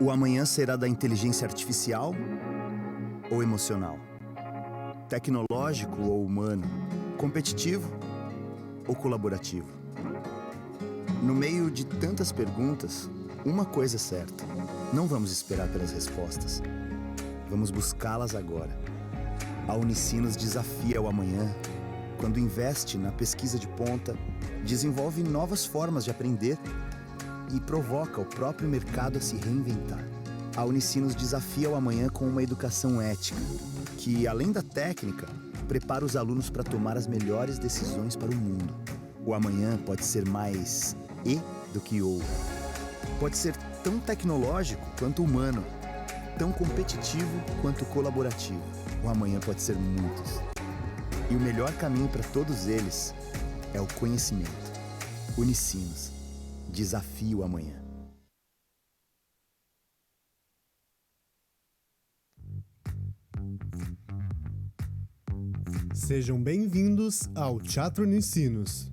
O amanhã será da inteligência artificial ou emocional? Tecnológico ou humano? Competitivo ou colaborativo? No meio de tantas perguntas, uma coisa é certa: não vamos esperar pelas respostas. Vamos buscá-las agora. A Unicinos desafia o amanhã quando investe na pesquisa de ponta, desenvolve novas formas de aprender e provoca o próprio mercado a se reinventar. A Unicinos desafia o amanhã com uma educação ética, que, além da técnica, prepara os alunos para tomar as melhores decisões para o mundo. O amanhã pode ser mais E do que ou. Pode ser tão tecnológico quanto humano, tão competitivo quanto colaborativo. O amanhã pode ser muitos. E o melhor caminho para todos eles é o conhecimento. Unicinos. Desafie o amanhã. Sejam bem-vindos ao Teatro Unicinos.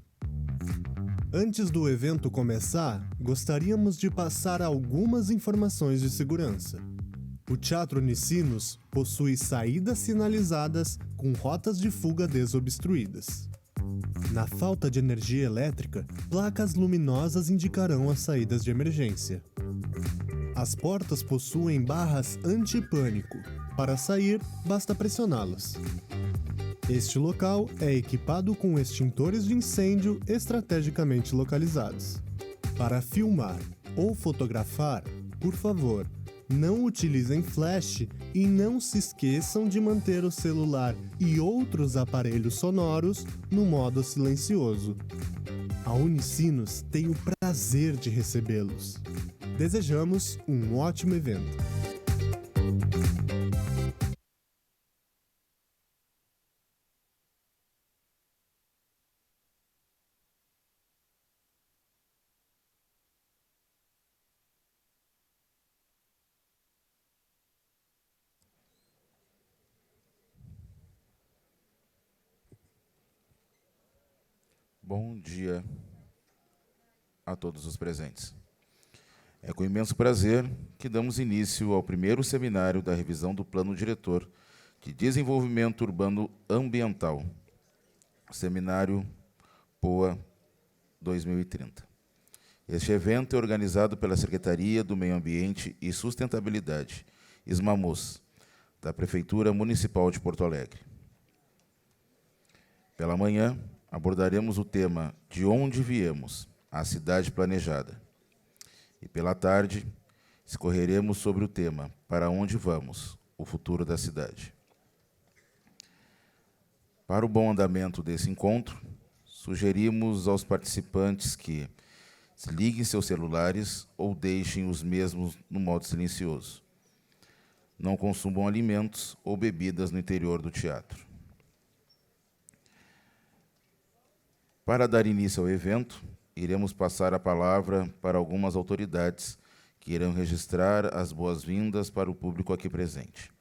Antes do evento começar, gostaríamos de passar algumas informações de segurança. O Teatro Unicinos possui saídas sinalizadas com rotas de fuga desobstruídas. Na falta de energia elétrica, placas luminosas indicarão as saídas de emergência. As portas possuem barras anti-pânico. Para sair, basta pressioná-las. Este local é equipado com extintores de incêndio estrategicamente localizados. Para filmar ou fotografar, por favor, não utilizem flash e não se esqueçam de manter o celular e outros aparelhos sonoros no modo silencioso. A Unicinos tem o prazer de recebê-los. Desejamos um ótimo evento. Bom dia a todos os presentes. É com imenso prazer que damos início ao primeiro seminário da revisão do Plano Diretor de Desenvolvimento Urbano Ambiental, Seminário POA 2030. Este evento é organizado pela Secretaria do Meio Ambiente e Sustentabilidade, SMAMUS, da Prefeitura Municipal de Porto Alegre. Pela manhã, abordaremos o tema De Onde Viemos, a Cidade Planejada. E pela tarde, escorreremos sobre o tema Para Onde Vamos, o Futuro da Cidade. Para o bom andamento desse encontro, sugerimos aos participantes que desliguem seus celulares ou deixem os mesmos no modo silencioso. Não consumam alimentos ou bebidas no interior do teatro. Para dar início ao evento, iremos passar a palavra para algumas autoridades que irão registrar as boas-vindas para o público aqui presente.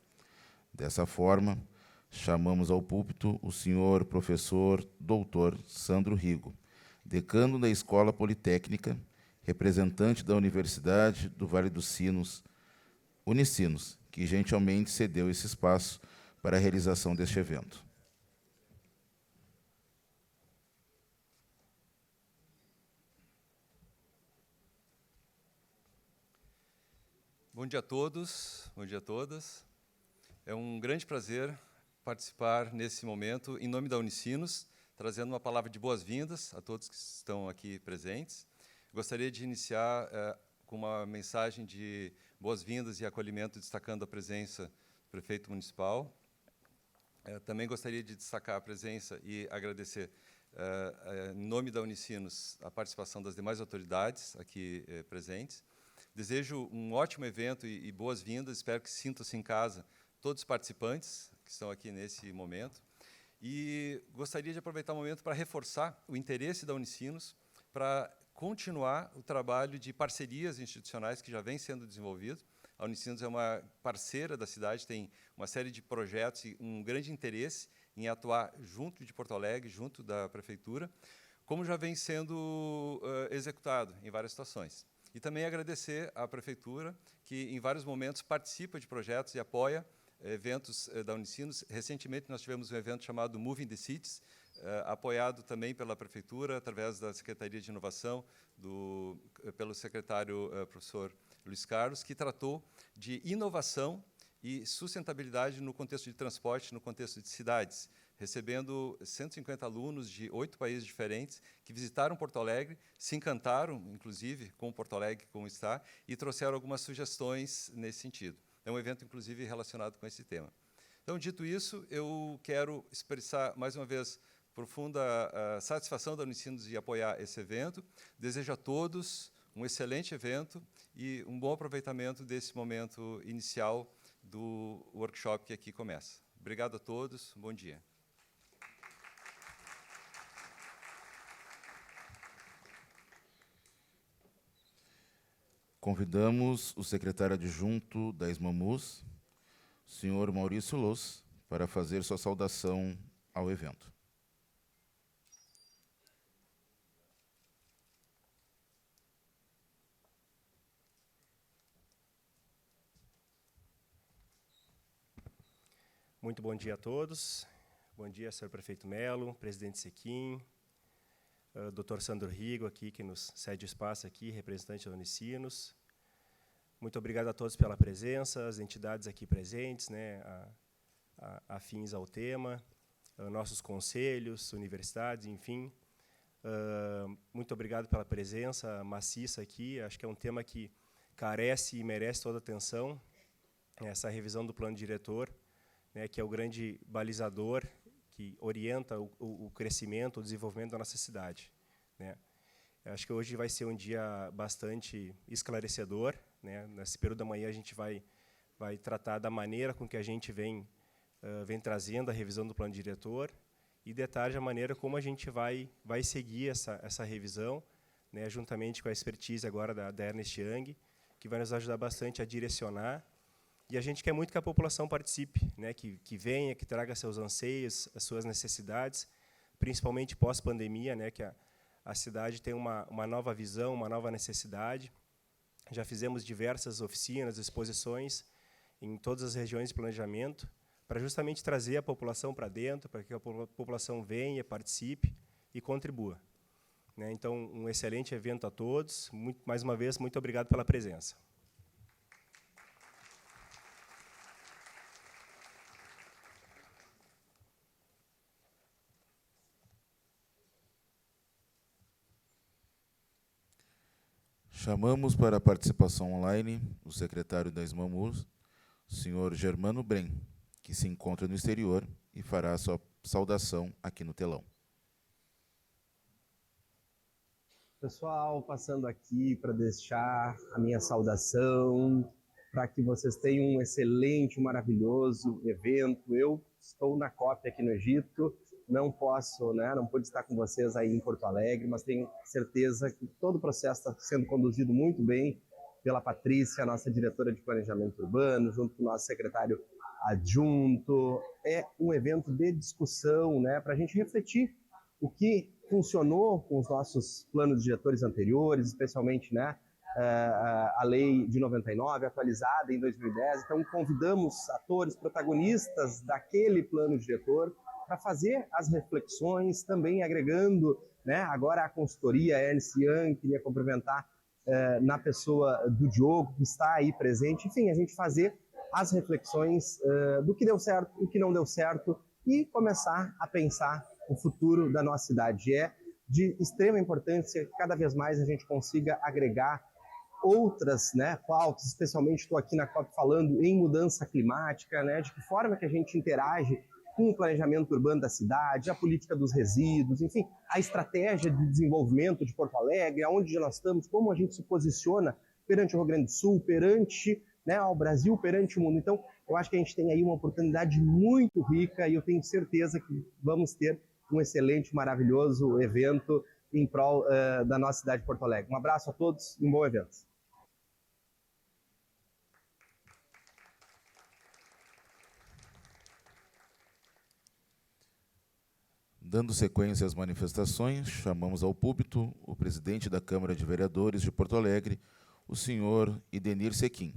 Dessa forma, chamamos ao púlpito o senhor professor doutor Sandro Rigo, decano da Escola Politécnica, representante da Universidade do Vale dos Sinos, Unicinos, que gentilmente cedeu esse espaço para a realização deste evento. Bom dia a todos, bom dia a todas. É um grande prazer participar nesse momento em nome da Unicinos, trazendo uma palavra de boas-vindas a todos que estão aqui presentes. Gostaria de iniciar com uma mensagem de boas-vindas e acolhimento, destacando a presença do prefeito municipal. Também gostaria de destacar a presença e agradecer, em nome da Unicinos, a participação das demais autoridades aqui presentes. Desejo um ótimo evento e boas-vindas. Espero que sintam-se em casa todos os participantes que estão aqui nesse momento. E gostaria de aproveitar o momento para reforçar o interesse da Unicinos para continuar o trabalho de parcerias institucionais que já vem sendo desenvolvido. A Unicinos é uma parceira da cidade, tem uma série de projetos e um grande interesse em atuar junto de Porto Alegre, junto da Prefeitura, como já vem sendo executado em várias situações. E também agradecer à Prefeitura, que em vários momentos participa de projetos e apoia eventos da Unicinos. Recentemente, nós tivemos um evento chamado Moving the Cities, apoiado também pela Prefeitura, através da Secretaria de Inovação, pelo secretário professor Luiz Carlos, que tratou de inovação e sustentabilidade no contexto de transporte, no contexto de cidades, recebendo 150 alunos de 8 países diferentes que visitaram Porto Alegre, se encantaram, inclusive, com Porto Alegre, como está, e trouxeram algumas sugestões nesse sentido. É um evento, inclusive, relacionado com esse tema. Então, dito isso, eu quero expressar, mais uma vez, profunda satisfação da Unicinos de apoiar esse evento. Desejo a todos um excelente evento e um bom aproveitamento desse momento inicial do workshop que aqui começa. Obrigado a todos, bom dia. Convidamos o secretário adjunto da SMAMUS, senhor Maurício Luz, para fazer sua saudação ao evento. Muito bom dia a todos. Bom dia, senhor prefeito Melo, presidente Sequim, doutor Sandro Rigo, aqui, que nos cede espaço aqui, representante da Unicinos. Muito obrigado a todos pela presença, as entidades aqui presentes, né, afins ao tema, nossos conselhos, universidades, enfim. Muito obrigado pela presença maciça aqui. Acho que é um tema que carece e merece toda a atenção, essa revisão do plano diretor, né, que é o grande balizador que orienta o crescimento, o desenvolvimento da nossa cidade, né. Acho que hoje vai ser um dia bastante esclarecedor, né. Nesse período da manhã a gente vai tratar da maneira com que a gente vem trazendo a revisão do plano diretor e de tarde a maneira como a gente vai seguir essa revisão, né, juntamente com a expertise agora da Ernst Young, que vai nos ajudar bastante a direcionar. E a gente quer muito que a população participe, né, que venha, que traga seus anseios, as suas necessidades, principalmente pós-pandemia, né, que a cidade tem uma nova visão, uma nova necessidade. Já fizemos diversas oficinas, exposições em todas as regiões de planejamento, para justamente trazer a população para dentro, para que a população venha, participe e contribua, né. Então, um excelente evento a todos. Mais uma vez, muito obrigado pela presença. Chamamos para a participação online o secretário da SMAMUS, senhor Germano Brem, que se encontra no exterior e fará a sua saudação aqui no telão. Pessoal, passando aqui para deixar a minha saudação, para que vocês tenham um excelente, maravilhoso evento. Eu estou na COP aqui no Egito, não posso, né, não pude estar com vocês aí em Porto Alegre, mas tenho certeza que todo o processo está sendo conduzido muito bem pela Patrícia, nossa diretora de planejamento urbano, junto com o nosso secretário adjunto. É um evento de discussão, né, para a gente refletir o que funcionou com os nossos planos diretores anteriores, especialmente, né, a lei de 99, atualizada em 2010. Então, convidamos atores, protagonistas daquele plano diretor para fazer as reflexões, também agregando, né, agora a consultoria, a Ernst Young, queria cumprimentar na pessoa do Diogo, que está aí presente. Enfim, a gente fazer as reflexões do que deu certo, o que não deu certo, e começar a pensar o futuro da nossa cidade. É de extrema importância que cada vez mais a gente consiga agregar outras, né, pautas, especialmente estou aqui na COP falando em mudança climática, né, de que forma que a gente interage com o planejamento urbano da cidade, a política dos resíduos, enfim, a estratégia de desenvolvimento de Porto Alegre, aonde nós estamos, como a gente se posiciona perante o Rio Grande do Sul, perante, né, ao Brasil, perante o mundo. Então, eu acho que a gente tem aí uma oportunidade muito rica e eu tenho certeza que vamos ter um excelente, maravilhoso evento em prol da nossa cidade de Porto Alegre. Um abraço a todos e um bom evento. Dando sequência às manifestações, chamamos ao púlpito o presidente da Câmara de Vereadores de Porto Alegre, o senhor Idenir Sequim.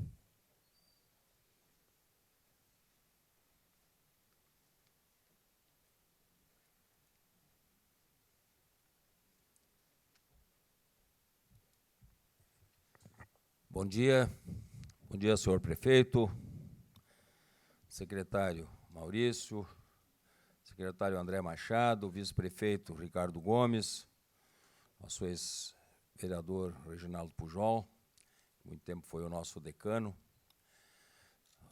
Bom dia, senhor prefeito, secretário Maurício, secretário André Machado, vice-prefeito Ricardo Gomes, nosso ex-vereador Reginaldo Pujol, que muito tempo foi o nosso decano,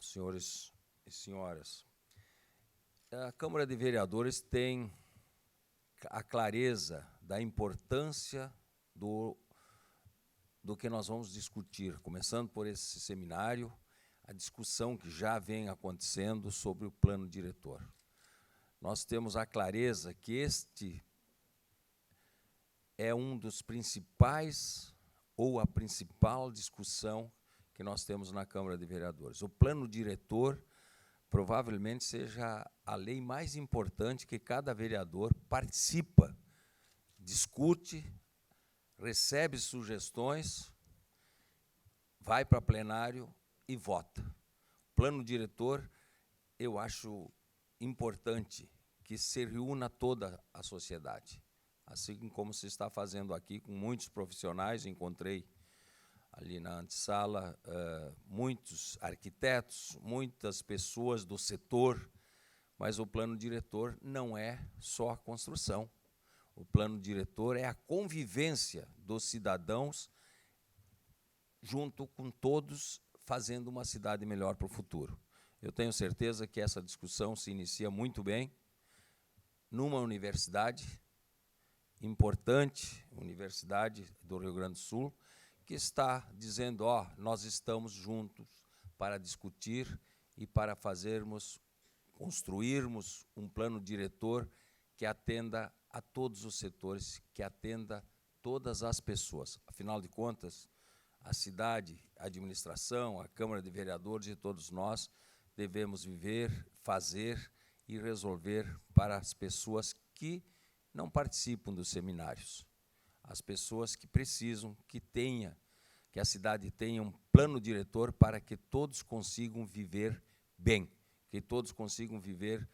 senhores e senhoras. A Câmara de Vereadores tem a clareza da importância do que nós vamos discutir, começando por esse seminário, a discussão que já vem acontecendo sobre o plano diretor. Nós temos a clareza que este é um dos principais, ou a principal discussão que nós temos na Câmara de Vereadores. O plano diretor provavelmente seja a lei mais importante que cada vereador participa, discute, recebe sugestões, vai para plenário e vota. Plano diretor, eu acho importante que se reúna toda a sociedade, assim como se está fazendo aqui com muitos profissionais. Encontrei ali na antessala muitos arquitetos, muitas pessoas do setor, mas o plano diretor não é só a construção. O plano diretor é a convivência dos cidadãos junto com todos, fazendo uma cidade melhor para o futuro. Eu tenho certeza que essa discussão se inicia muito bem numa universidade importante, Universidade do Rio Grande do Sul, que está dizendo, nós estamos juntos para discutir e para construirmos um plano diretor que atenda a todos os setores, que atenda todas as pessoas. Afinal de contas, a cidade, a administração, a Câmara de Vereadores e todos nós devemos viver, fazer e resolver para as pessoas que não participam dos seminários, as pessoas que precisam, que a cidade tenha um plano diretor para que todos consigam viver bem, que todos consigam viver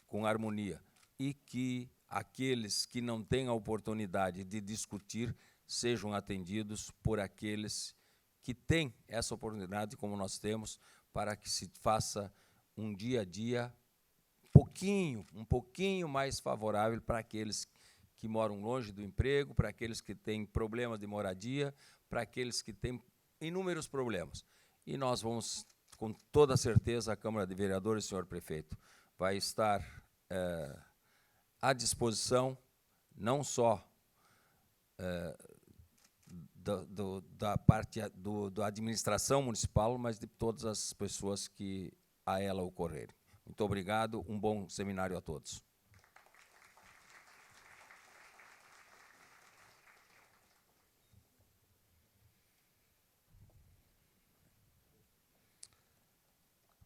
com harmonia e que aqueles que não têm a oportunidade de discutir sejam atendidos por aqueles que têm essa oportunidade, como nós temos, para que se faça um dia a dia um pouquinho mais favorável para aqueles que moram longe do emprego, para aqueles que têm problemas de moradia, para aqueles que têm inúmeros problemas. E nós vamos, com toda certeza, a Câmara de Vereadores, senhor prefeito, vai estar à disposição, não só da parte da administração municipal, mas de todas as pessoas que a ela ocorrerem. Muito obrigado, um bom seminário a todos.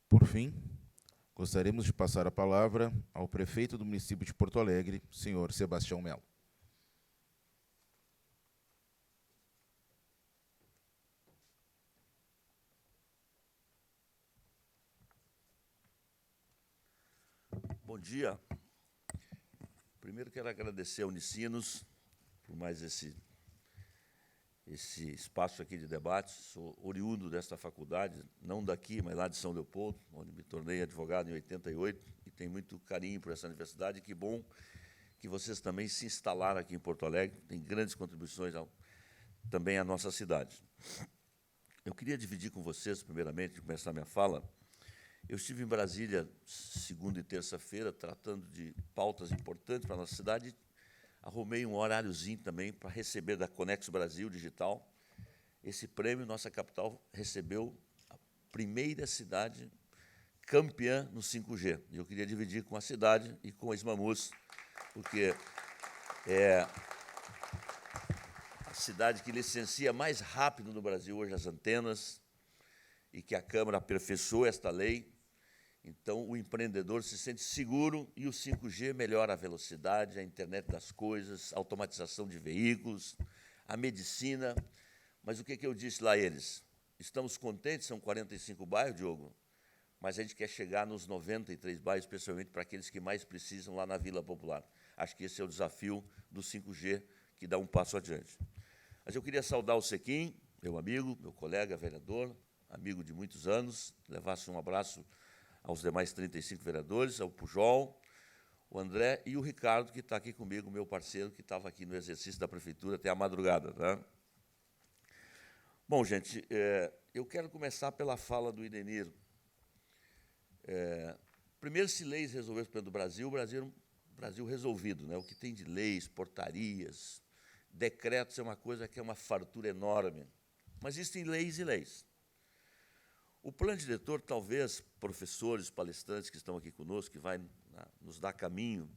Por fim, gostaríamos de passar a palavra ao prefeito do município de Porto Alegre, senhor Sebastião Melo. Bom dia. Primeiro quero agradecer a Unicinos por mais esse espaço aqui de debate. Sou oriundo desta faculdade, não daqui, mas lá de São Leopoldo, onde me tornei advogado em 88, e tenho muito carinho por essa universidade. Que bom que vocês também se instalaram aqui em Porto Alegre, tem grandes contribuições também à nossa cidade. Eu queria dividir com vocês, primeiramente, de começar minha fala. Eu estive em Brasília segunda e terça-feira, tratando de pautas importantes para a nossa cidade. Arrumei um horáriozinho também para receber da Conexo Brasil Digital. Esse prêmio, nossa capital recebeu a primeira cidade campeã no 5G. E eu queria dividir com a cidade e com a Ismamus, porque é a cidade que licencia mais rápido no Brasil hoje as antenas, e que a Câmara aperfeiçoou esta lei. Então, o empreendedor se sente seguro e o 5G melhora a velocidade, a internet das coisas, a automatização de veículos, a medicina. Mas o que eu disse lá a eles? Estamos contentes, são 45 bairros, Diogo, mas a gente quer chegar nos 93 bairros, especialmente para aqueles que mais precisam lá na Vila Popular. Acho que esse é o desafio do 5G, que dá um passo adiante. Mas eu queria saudar o Sequim, meu amigo, meu colega vereador, amigo de muitos anos, levasse um abraço aos demais 35 vereadores, ao Pujol, o André e o Ricardo, que está aqui comigo, meu parceiro, que estava aqui no exercício da prefeitura até a madrugada. Tá? Bom, gente, eu quero começar pela fala do Idenir. Primeiro, se leis resolveram o problema do Brasil, o Brasil é um Brasil resolvido. Né? O que tem de leis, portarias, decretos é uma coisa que é uma fartura enorme. Mas existem leis e leis. O plano diretor, talvez, professores, palestrantes que estão aqui conosco, que vai nos dar caminho.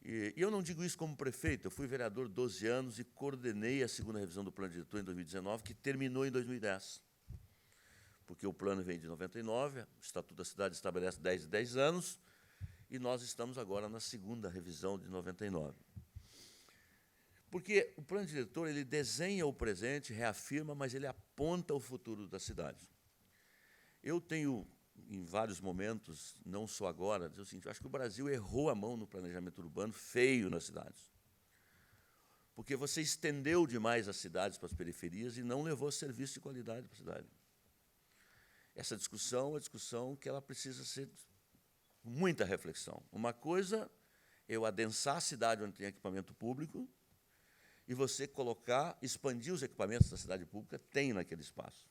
E eu não digo isso como prefeito, eu fui vereador 12 anos e coordenei a segunda revisão do plano diretor em 2019, que terminou em 2010. Porque o plano vem de 99, o Estatuto da Cidade estabelece 10 e 10 anos, e nós estamos agora na segunda revisão de 99. Porque o plano diretor ele desenha o presente, reafirma, mas ele aponta o futuro da cidade. Eu tenho, em vários momentos, não só agora, dizer o seguinte, eu acho que o Brasil errou a mão no planejamento urbano feio nas cidades. Porque você estendeu demais as cidades para as periferias e não levou serviço de qualidade para a cidade. Essa discussão é uma discussão que ela precisa ser muita reflexão. Uma coisa é eu adensar a cidade onde tem equipamento público e você colocar, expandir os equipamentos da cidade pública, tem naquele espaço.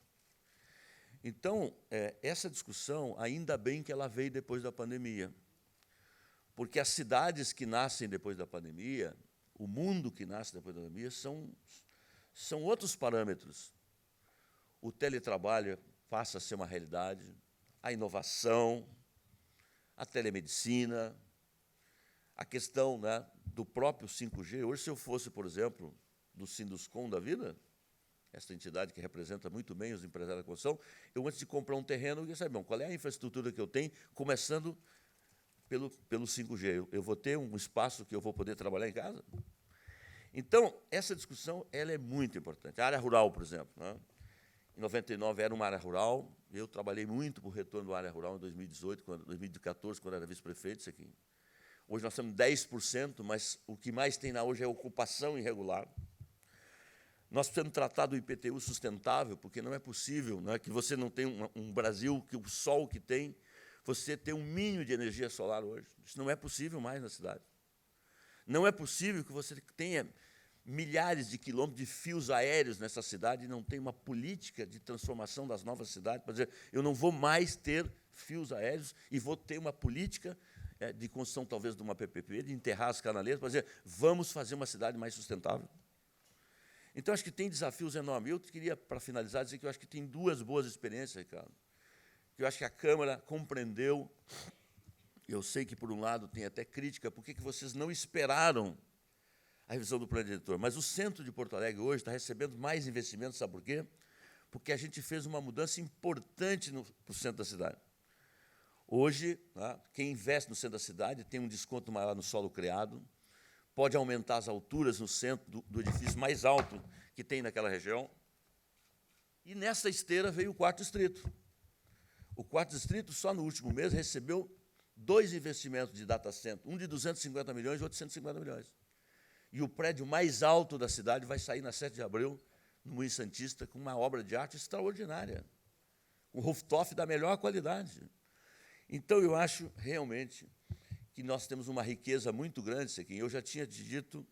Então, essa discussão, ainda bem que ela veio depois da pandemia, porque as cidades que nascem depois da pandemia, o mundo que nasce depois da pandemia, são outros parâmetros. O teletrabalho passa a ser uma realidade, a inovação, a telemedicina, a questão, né, do próprio 5G. Hoje, se eu fosse, por exemplo, do Sinduscom da vida, essa entidade que representa muito bem os empresários da construção, eu, antes de comprar um terreno, eu queria saber, bom, qual é a infraestrutura que eu tenho, começando pelo 5G. Eu vou ter um espaço que eu vou poder trabalhar em casa? Então, essa discussão ela é muito importante. A área rural, por exemplo. Né? Em 99 era uma área rural, eu trabalhei muito para o retorno da área rural em 2018, 2014, quando era vice-prefeito, isso aqui. Hoje nós temos 10%, mas o que mais tem lá hoje é ocupação irregular. Nós precisamos tratar do IPTU sustentável, porque não é possível, né, que você não tenha um Brasil que o sol que tem, você ter um mínimo de energia solar hoje. Isso não é possível mais na cidade. Não é possível que você tenha milhares de quilômetros de fios aéreos nessa cidade e não tenha uma política de transformação das novas cidades, para dizer, eu não vou mais ter fios aéreos e vou ter uma política de construção, talvez, de uma PPP, de enterrar as canaleiras, para dizer, vamos fazer uma cidade mais sustentável. Então, acho que tem desafios enormes. Eu queria, para finalizar, dizer que eu acho que tem duas boas experiências, Ricardo. Que eu acho que a Câmara compreendeu. Eu sei que, por um lado, tem até crítica, por que vocês não esperaram a revisão do plano diretor? Mas o centro de Porto Alegre hoje está recebendo mais investimentos, sabe por quê? Porque a gente fez uma mudança importante para o centro da cidade. Hoje, né, quem investe no centro da cidade tem um desconto maior no solo criado, pode aumentar as alturas no centro do edifício mais alto que tem naquela região. E nessa esteira veio o 4º distrito. O 4º distrito, só no último mês, recebeu 2 investimentos de data center, um de 250 milhões e outro de 150 milhões. E o prédio mais alto da cidade vai sair na 7 de abril, no Moinho Santista, com uma obra de arte extraordinária, um rooftop da melhor qualidade. Então, eu acho, realmente, que nós temos uma riqueza muito grande, Sequim. Eu já tinha te dito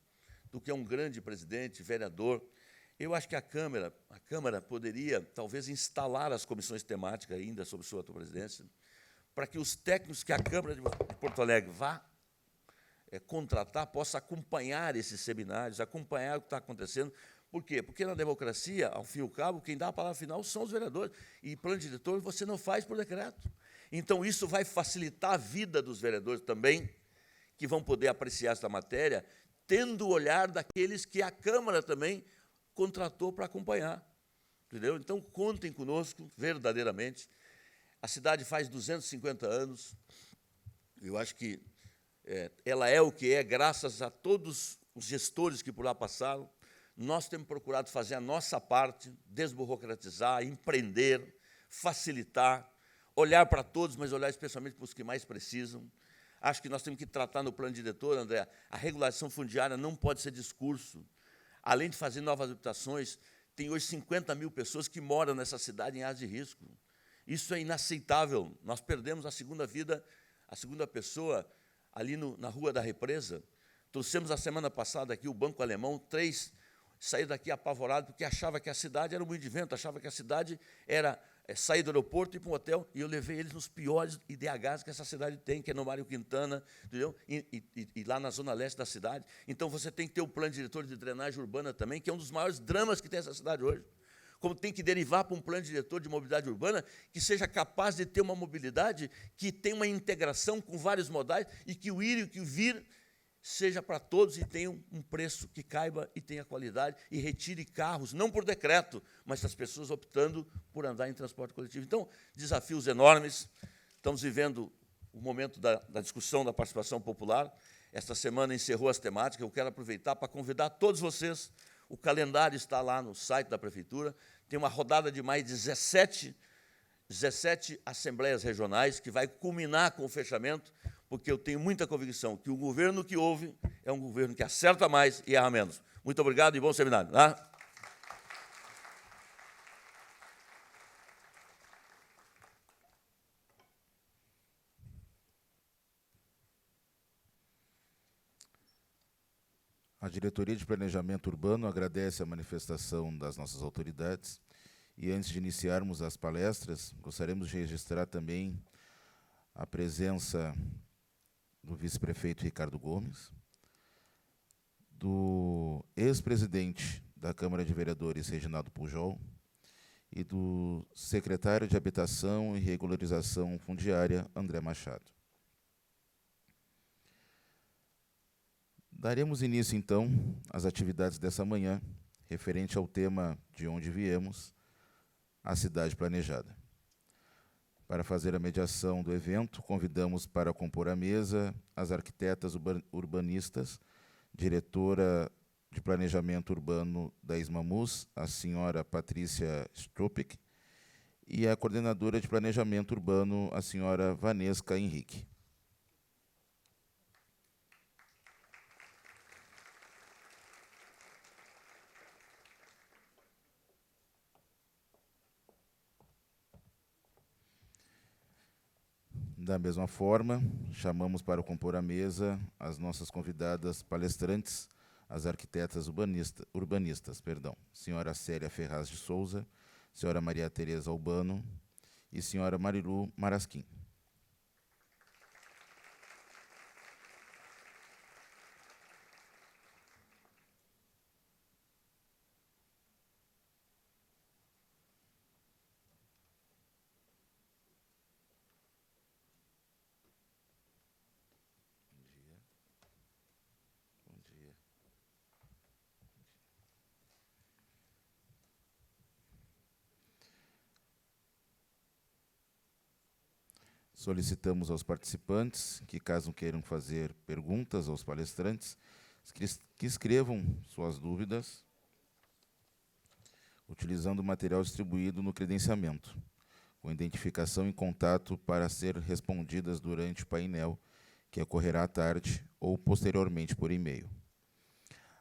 do que é um grande presidente, vereador. Eu acho que a Câmara poderia, talvez, instalar as comissões temáticas ainda sob sua presidência, para que os técnicos que a Câmara de Porto Alegre vá contratar possam acompanhar esses seminários, acompanhar o que está acontecendo. Por quê? Porque na democracia, ao fim e ao cabo, quem dá a palavra final são os vereadores. E plano diretor você não faz por decreto. Então, isso vai facilitar a vida dos vereadores também, que vão poder apreciar essa matéria, tendo o olhar daqueles que a Câmara também contratou para acompanhar. Entendeu? Então, contem conosco, verdadeiramente. A cidade faz 250 anos. Eu acho que ela é o que é, graças a todos os gestores que por lá passaram. nós temos procurado fazer a nossa parte, desburocratizar, empreender, facilitar, olhar para todos, mas olhar especialmente para os que mais precisam. Acho que nós temos que tratar no plano diretor, André, a regulação fundiária não pode ser discurso. Além de fazer novas habitações, tem hoje 50 mil pessoas que moram nessa cidade em áreas de risco. Isso é inaceitável. Nós perdemos a segunda vida, a segunda pessoa, ali na Rua da Represa. Trouxemos a semana passada aqui o Banco Alemão, 3 saíram daqui apavorados, porque achava que a cidade era um moinho de vento, achava que a cidade era sair do aeroporto e ir para um hotel, e eu levei eles nos piores IDHs que essa cidade tem, que é no Mário Quintana, entendeu? E lá na zona leste da cidade. Então, você tem que ter o plano diretor de drenagem urbana também, que é um dos maiores dramas que tem essa cidade hoje. Como tem que derivar para um plano diretor de mobilidade urbana que seja capaz de ter uma mobilidade que tenha uma integração com vários modais e que o ir e que o vir seja para todos e tenha um preço que caiba e tenha qualidade e retire carros, não por decreto, mas as pessoas optando por andar em transporte coletivo. Então, desafios enormes. Estamos vivendo o momento da discussão da participação popular. Esta semana encerrou as temáticas. Eu quero aproveitar para convidar todos vocês. O calendário está lá no site da Prefeitura. Tem uma rodada de mais 17 assembleias regionais, que vai culminar com o fechamento, porque eu tenho muita convicção que o governo que houve é um governo que acerta mais e erra menos. Muito obrigado e bom seminário. Tá? A Diretoria de Planejamento Urbano agradece a manifestação das nossas autoridades e, antes de iniciarmos as palestras, gostaríamos de registrar também a presença do vice-prefeito Ricardo Gomes, do ex-presidente da Câmara de Vereadores, Reginaldo Pujol, e do secretário de Habitação e Regularização Fundiária, André Machado. Daremos início, então, às atividades dessa manhã, referente ao tema de onde viemos, a cidade planejada. Para fazer a mediação do evento, convidamos para compor a mesa as arquitetas urbanistas, diretora de Planejamento Urbano da Ismamus, a senhora Patrícia Stropik, e a coordenadora de Planejamento Urbano, a senhora Vanesca Henrique. Da mesma forma, chamamos para compor a mesa as nossas convidadas palestrantes, as arquitetas urbanistas, senhora Célia Ferraz de Souza, senhora Maria Tereza Albano e senhora Marilu Marasquim. Solicitamos aos participantes que, caso queiram fazer perguntas aos palestrantes, que escrevam suas dúvidas utilizando o material distribuído no credenciamento, com identificação e contato para ser respondidas durante o painel, que ocorrerá à tarde ou posteriormente por e-mail.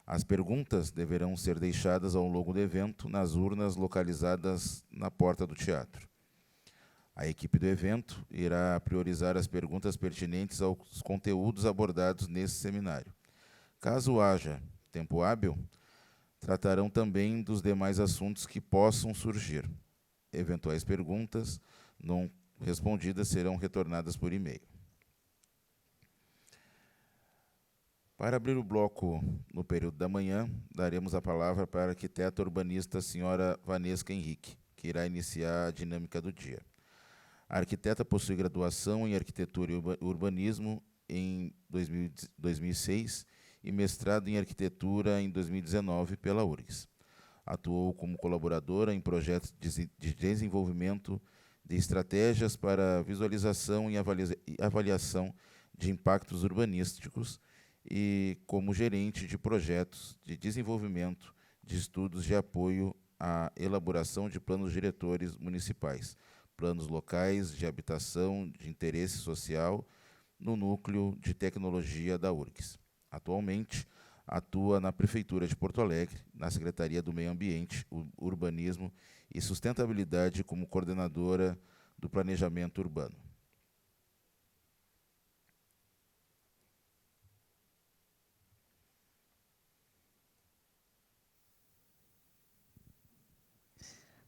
As perguntas deverão ser deixadas ao longo do evento nas urnas localizadas na porta do teatro. A equipe do evento irá priorizar as perguntas pertinentes aos conteúdos abordados nesse seminário. Caso haja tempo hábil, tratarão também dos demais assuntos que possam surgir. Eventuais perguntas não respondidas serão retornadas por e-mail. Para abrir o bloco no período da manhã, daremos a palavra para a arquiteta urbanista senhora Vanesca Henrique, que irá iniciar a dinâmica do dia. A arquiteta possui graduação em Arquitetura e Urbanismo em 2006 e mestrado em Arquitetura em 2019 pela URGS. Atuou como colaboradora em projetos de desenvolvimento de estratégias para visualização e avaliação de impactos urbanísticos e como gerente de projetos de desenvolvimento de estudos de apoio à elaboração de planos diretores municipais, planos locais de habitação de interesse social no núcleo de tecnologia da URGS. Atualmente, atua na Prefeitura de Porto Alegre, na Secretaria do Meio Ambiente, Urbanismo e Sustentabilidade como coordenadora do Planejamento Urbano.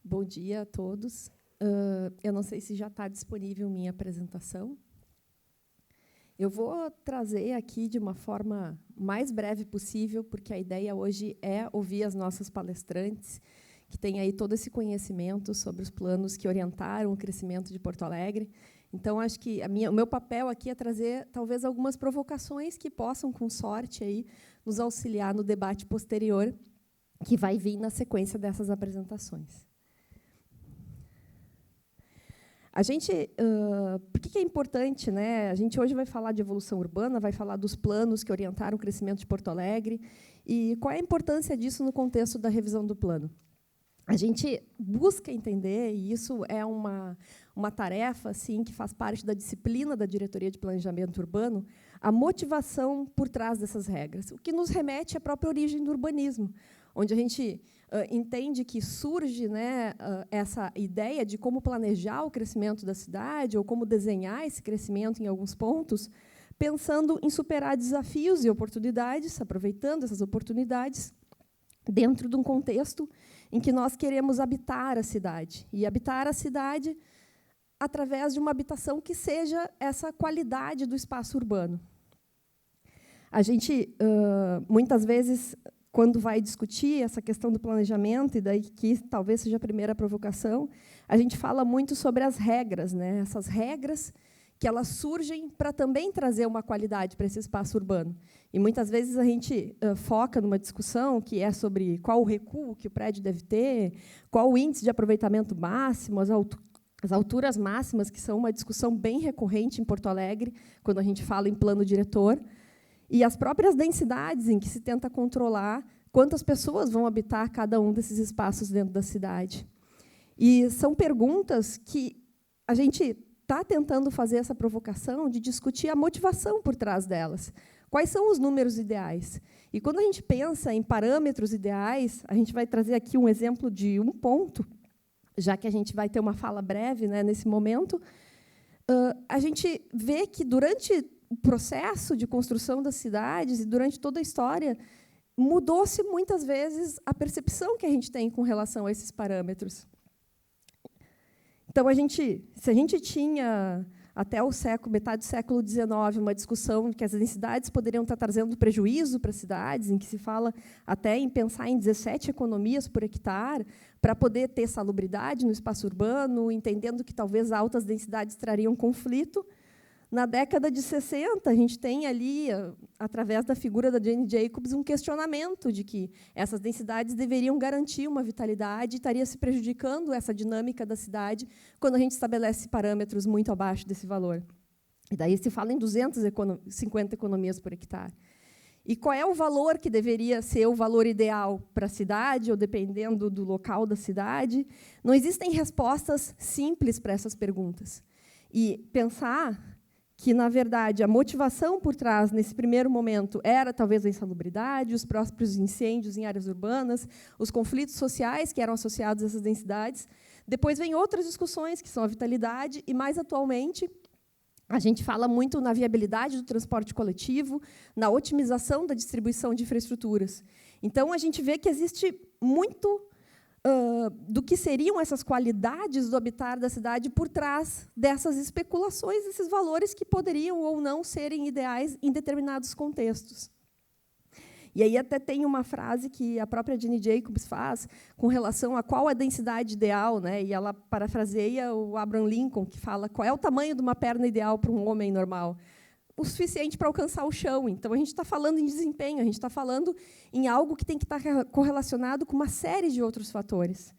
Bom dia a todos. Eu não sei se já está disponível minha apresentação. Eu vou trazer aqui de uma forma mais breve possível, porque a ideia hoje é ouvir as nossas palestrantes, que têm aí todo esse conhecimento sobre os planos que orientaram o crescimento de Porto Alegre. Então, acho que o meu papel aqui é trazer, talvez, algumas provocações que possam, com sorte, aí, nos auxiliar no debate posterior, que vai vir na sequência dessas apresentações. A gente, por que é importante, né? A gente hoje vai falar de evolução urbana, vai falar dos planos que orientaram o crescimento de Porto Alegre, e qual é a importância disso no contexto da revisão do plano? A gente busca entender, e isso é uma tarefa assim, que faz parte da disciplina da Diretoria de Planejamento Urbano, a motivação por trás dessas regras, o que nos remete à própria origem do urbanismo, onde a gente entende que surge, né, essa ideia de como planejar o crescimento da cidade, ou como desenhar esse crescimento em alguns pontos, pensando em superar desafios e oportunidades, aproveitando essas oportunidades, dentro de um contexto em que nós queremos habitar a cidade. E habitar a cidade através de uma habitação que seja essa qualidade do espaço urbano. A gente, muitas vezes, quando vai discutir essa questão do planejamento, e daí que talvez seja a primeira provocação, a gente fala muito sobre as regras, né? Essas regras que elas surgem para também trazer uma qualidade para esse espaço urbano. E, muitas vezes, a gente foca numa discussão que é sobre qual o recuo que o prédio deve ter, qual o índice de aproveitamento máximo, as alturas máximas, que são uma discussão bem recorrente em Porto Alegre, quando a gente fala em plano diretor, e as próprias densidades em que se tenta controlar quantas pessoas vão habitar cada um desses espaços dentro da cidade. E são perguntas que a gente está tentando fazer essa provocação de discutir a motivação por trás delas. Quais são os números ideais? E, quando a gente pensa em parâmetros ideais, a gente vai trazer aqui um exemplo de um ponto, já que a gente vai ter uma fala breve, né, nesse momento. A gente vê que, durante o processo de construção das cidades e durante toda a história, mudou-se muitas vezes a percepção que a gente tem com relação a esses parâmetros. Então, se a gente tinha, até metade do século XIX, uma discussão de que as densidades poderiam estar trazendo prejuízo para as cidades, em que se fala até em pensar em 17 economias por hectare, para poder ter salubridade no espaço urbano, entendendo que talvez altas densidades trariam conflito. Na década de 60, a gente tem ali, através da figura da Jane Jacobs, um questionamento de que essas densidades deveriam garantir uma vitalidade e estaria se prejudicando essa dinâmica da cidade quando a gente estabelece parâmetros muito abaixo desse valor. E daí se fala em 250 economias por hectare. E qual é o valor que deveria ser o valor ideal para a cidade, ou dependendo do local da cidade? Não existem respostas simples para essas perguntas. E pensar que, na verdade, a motivação por trás, nesse primeiro momento, era talvez a insalubridade, os próprios incêndios em áreas urbanas, os conflitos sociais que eram associados a essas densidades. Depois vem outras discussões, que são a vitalidade, e, mais atualmente, a gente fala muito na viabilidade do transporte coletivo, na otimização da distribuição de infraestruturas. Então, a gente vê que existe muito do que seriam essas qualidades do habitar da cidade por trás dessas especulações, desses valores que poderiam ou não serem ideais em determinados contextos. E aí até tem uma frase que a própria Jane Jacobs faz com relação a qual é a densidade ideal, né? E ela parafraseia o Abraham Lincoln, que fala qual é o tamanho de uma perna ideal para um homem normal. O suficiente para alcançar o chão. Então, a gente está falando em desempenho, a gente está falando em algo que tem que estar correlacionado com uma série de outros fatores.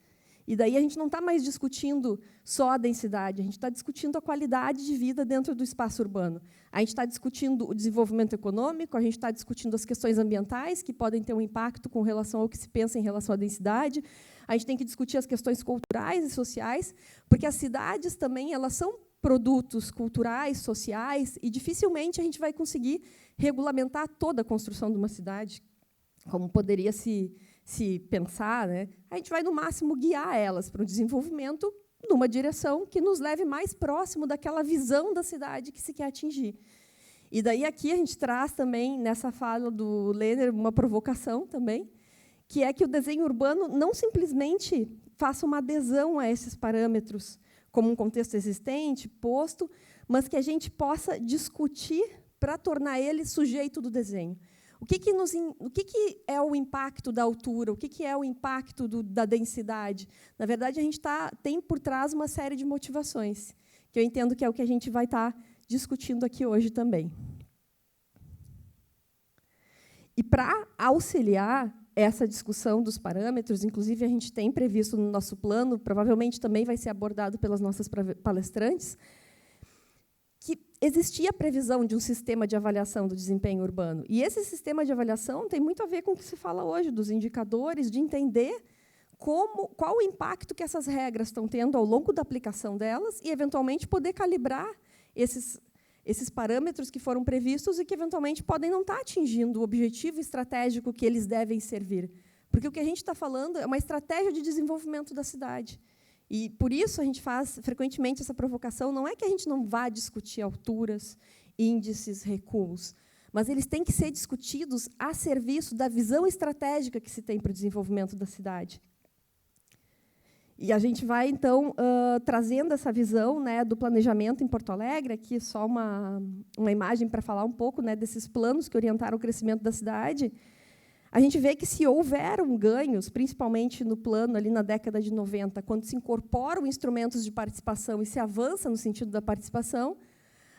E daí a gente não está mais discutindo só a densidade, a gente está discutindo a qualidade de vida dentro do espaço urbano. A gente está discutindo o desenvolvimento econômico, a gente está discutindo as questões ambientais, que podem ter um impacto com relação ao que se pensa em relação à densidade. A gente tem que discutir as questões culturais e sociais, porque as cidades também elas são produtos culturais, sociais, e dificilmente a gente vai conseguir regulamentar toda a construção de uma cidade, como poderia se pensar, né? A gente vai, no máximo, guiar elas para o desenvolvimento numa direção que nos leve mais próximo daquela visão da cidade que se quer atingir. E daí aqui a gente traz também, nessa fala do Lehner, uma provocação também, que é que o desenho urbano não simplesmente faça uma adesão a esses parâmetros como um contexto existente, posto, mas que a gente possa discutir para tornar ele sujeito do desenho. O que é o impacto da altura? O que é o impacto da densidade? Na verdade, a gente tem por trás uma série de motivações, que eu entendo que é o que a gente vai estar discutindo aqui hoje também. E, para auxiliar essa discussão dos parâmetros, inclusive, a gente tem previsto no nosso plano, provavelmente também vai ser abordado pelas nossas palestrantes, que existia a previsão de um sistema de avaliação do desempenho urbano. E esse sistema de avaliação tem muito a ver com o que se fala hoje, dos indicadores, de entender qual o impacto que essas regras estão tendo ao longo da aplicação delas e, eventualmente, poder calibrar esses parâmetros que foram previstos e que, eventualmente, podem não estar atingindo o objetivo estratégico que eles devem servir. Porque o que a gente está falando é uma estratégia de desenvolvimento da cidade. E, por isso, a gente faz, frequentemente, essa provocação. Não é que a gente não vá discutir alturas, índices, recuos, mas eles têm que ser discutidos a serviço da visão estratégica que se tem para o desenvolvimento da cidade. E a gente vai, então, trazendo essa visão, né, do planejamento em Porto Alegre, aqui só uma imagem para falar um pouco, né, desses planos que orientaram o crescimento da cidade. A gente vê que, se houveram ganhos, principalmente no plano ali na década de 90, quando se incorporam instrumentos de participação e se avança no sentido da participação,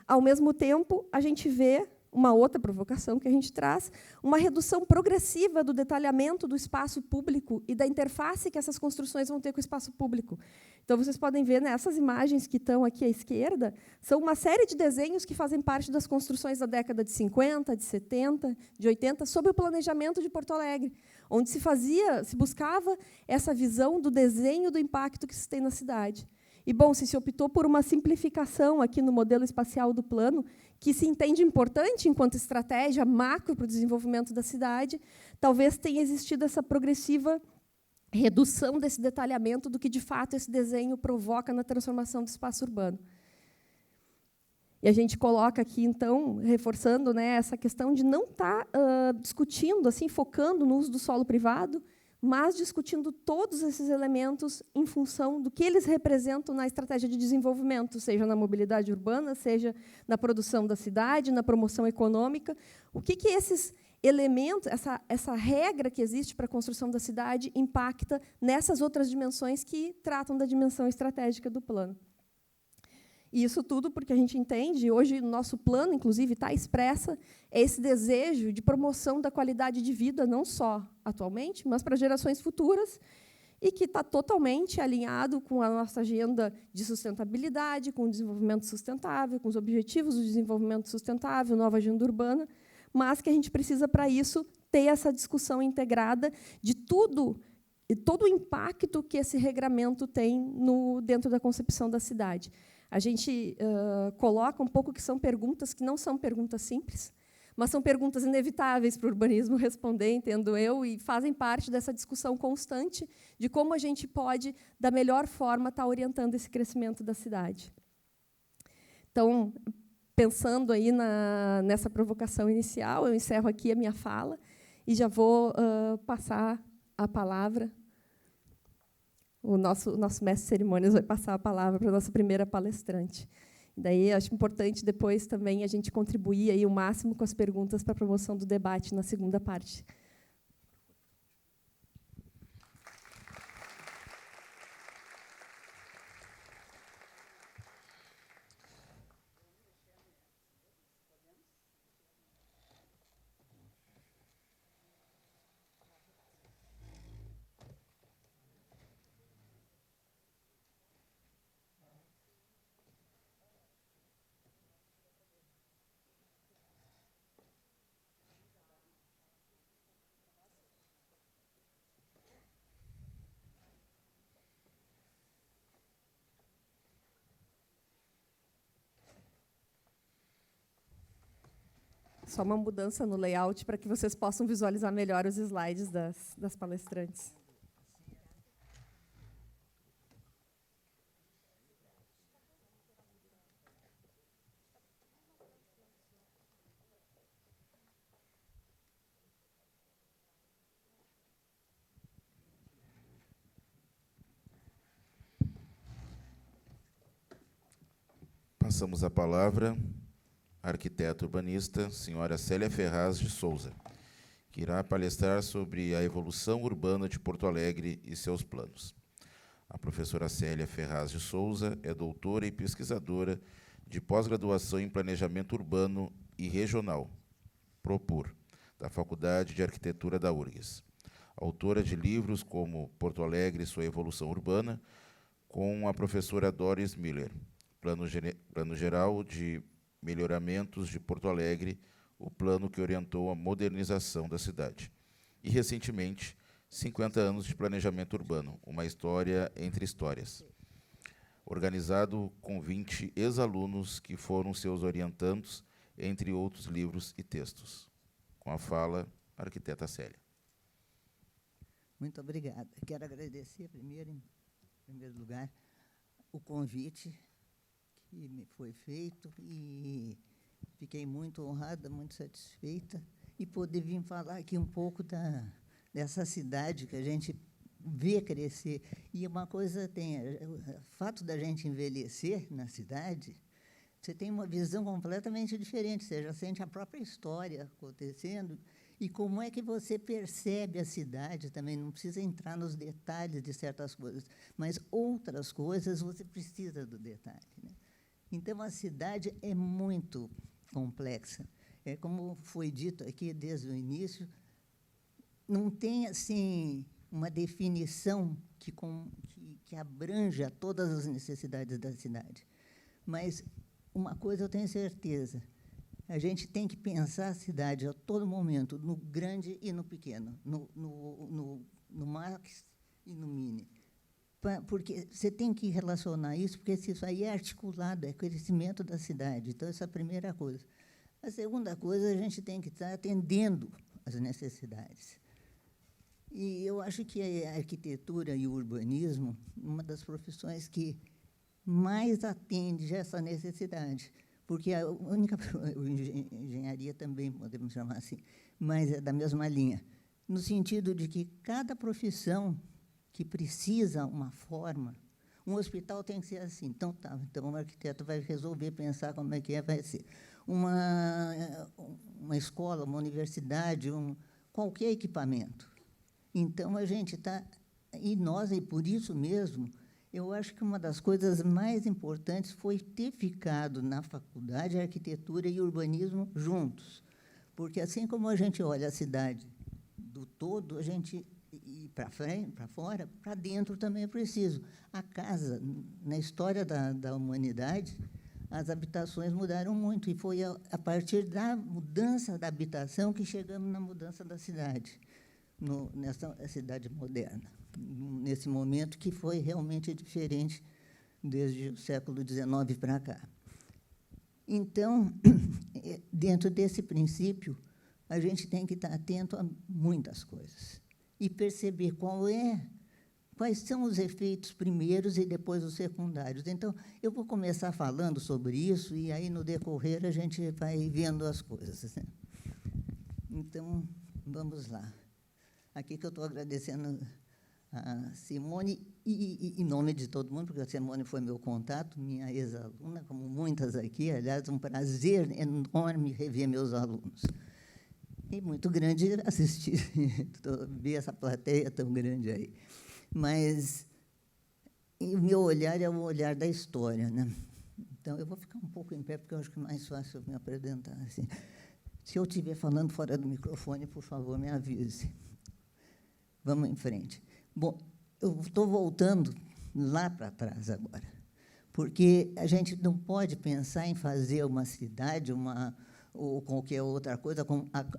ao mesmo tempo, a gente vê uma outra provocação que a gente traz, uma redução progressiva do detalhamento do espaço público e da interface que essas construções vão ter com o espaço público. Então, vocês podem ver nessas imagens que estão aqui à esquerda, são uma série de desenhos que fazem parte das construções da década de 50, de 70, de 80, sobre o planejamento de Porto Alegre, onde se buscava essa visão do desenho do impacto que se tem na cidade. E, bom, se optou por uma simplificação aqui no modelo espacial do plano, que se entende importante enquanto estratégia macro para o desenvolvimento da cidade, talvez tenha existido essa progressiva redução desse detalhamento do que, de fato, esse desenho provoca na transformação do espaço urbano. E a gente coloca aqui, então, reforçando, né, essa questão de não estar discutindo, assim, focando no uso do solo privado, mas discutindo todos esses elementos em função do que eles representam na estratégia de desenvolvimento, seja na mobilidade urbana, seja na produção da cidade, na promoção econômica. O que esses elementos, essa regra que existe para a construção da cidade, impacta nessas outras dimensões que tratam da dimensão estratégica do plano. E isso tudo porque a gente entende, hoje o nosso plano, inclusive, está expressa esse desejo de promoção da qualidade de vida, não só atualmente, mas para gerações futuras, e que está totalmente alinhado com a nossa agenda de sustentabilidade, com o desenvolvimento sustentável, com os objetivos do desenvolvimento sustentável, nova agenda urbana, mas que a gente precisa, para isso, ter essa discussão integrada de tudo e todo o impacto que esse regramento tem dentro da concepção da cidade. A gente coloca um pouco que são perguntas que não são perguntas simples, mas são perguntas inevitáveis para o urbanismo responder, entendo eu, e fazem parte dessa discussão constante de como a gente pode, da melhor forma, estar orientando esse crescimento da cidade. Então, pensando aí nessa provocação inicial, eu encerro aqui a minha fala e já vou passar a palavra. O nosso mestre de cerimônias vai passar a palavra para a nossa primeira palestrante. E daí, acho importante depois também a gente contribuir aí o máximo com as perguntas para a promoção do debate na segunda parte. Só uma mudança no layout para que vocês possam visualizar melhor os slides das palestrantes. Passamos a palavra à arquiteta urbanista, senhora Célia Ferraz de Souza, que irá palestrar sobre a evolução urbana de Porto Alegre e seus planos. A professora Célia Ferraz de Souza é doutora e pesquisadora de pós-graduação em Planejamento Urbano e Regional, PROPUR, da Faculdade de Arquitetura da URGS. Autora de livros como Porto Alegre e sua evolução urbana, com a professora Doris Miller, Plano Geral de Melhoramentos de Porto Alegre, o plano que orientou a modernização da cidade. E, recentemente, 50 anos de planejamento urbano, uma história entre histórias. Organizado com 20 ex-alunos que foram seus orientandos, entre outros livros e textos. Com a fala, a arquiteta Célia. Muito obrigada. Quero agradecer, em primeiro lugar, o convite que me foi feito e fiquei muito honrada, muito satisfeita e poder vir falar aqui um pouco dessa cidade que a gente vê crescer. E uma coisa tem, o fato da gente envelhecer na cidade, você tem uma visão completamente diferente, você já sente a própria história acontecendo e como é que você percebe a cidade também, não precisa entrar nos detalhes de certas coisas, mas outras coisas você precisa do detalhe, né? Então, a cidade é muito complexa. É como foi dito aqui desde o início, não tem assim uma definição que abranja todas as necessidades da cidade. Mas uma coisa eu tenho certeza, a gente tem que pensar a cidade a todo momento, no grande e no pequeno, no max e no mini. Porque você tem que relacionar isso, porque isso aí é articulado, é crescimento da cidade. Então, essa é a primeira coisa. A segunda coisa, a gente tem que estar atendendo às necessidades. E eu acho que a arquitetura e o urbanismo, uma das profissões que mais atende a essa necessidade, porque a única engenharia também, podemos chamar assim, mas é da mesma linha, no sentido de que cada profissão que precisa uma forma, um hospital tem que ser assim, então o arquiteto vai resolver pensar como é que vai ser. Uma escola, uma universidade, qualquer equipamento. Então, a gente está... E nós, e por isso mesmo, eu acho que uma das coisas mais importantes foi ter ficado na faculdade arquitetura e urbanismo juntos. Porque, assim como a gente olha a cidade do todo, a gente... E para frente, para fora, para dentro também é preciso. A casa, na história da humanidade, as habitações mudaram muito, e foi a partir da mudança da habitação que chegamos na mudança da cidade, nessa cidade moderna, nesse momento que foi realmente diferente desde o século XIX para cá. Então, dentro desse princípio, a gente tem que estar atento a muitas coisas e perceber quais são os efeitos primeiros e depois os secundários. Então, eu vou começar falando sobre isso, e aí, no decorrer, a gente vai vendo as coisas, né? Então, vamos lá. Aqui que eu estou agradecendo a Simone, e em nome de todo mundo, porque a Simone foi meu contato, minha ex-aluna, como muitas aqui, aliás, um prazer enorme rever meus alunos. E muito grande assistir, ver essa plateia tão grande aí. Mas o meu olhar é o olhar da história, né? Então, eu vou ficar um pouco em pé, porque eu acho que é mais fácil me apresentar assim. Se eu estiver falando fora do microfone, por favor, me avise. Vamos em frente. Bom, eu estou voltando lá para trás agora, porque a gente não pode pensar em fazer uma cidade, ou qualquer outra coisa,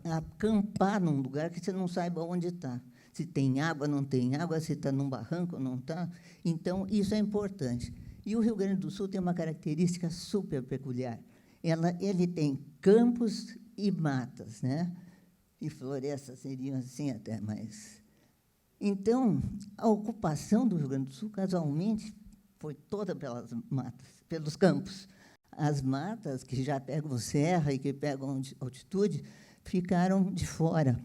acampar num lugar que você não saiba onde está. Se tem água, não tem água, se está num barranco, não está. Então, isso é importante. E o Rio Grande do Sul tem uma característica super peculiar. Ele tem campos e matas, né? E florestas seriam assim até mais. Então, a ocupação do Rio Grande do Sul, casualmente, foi toda pelas matas, pelos campos. As matas, que já pegam serra e que pegam altitude, ficaram de fora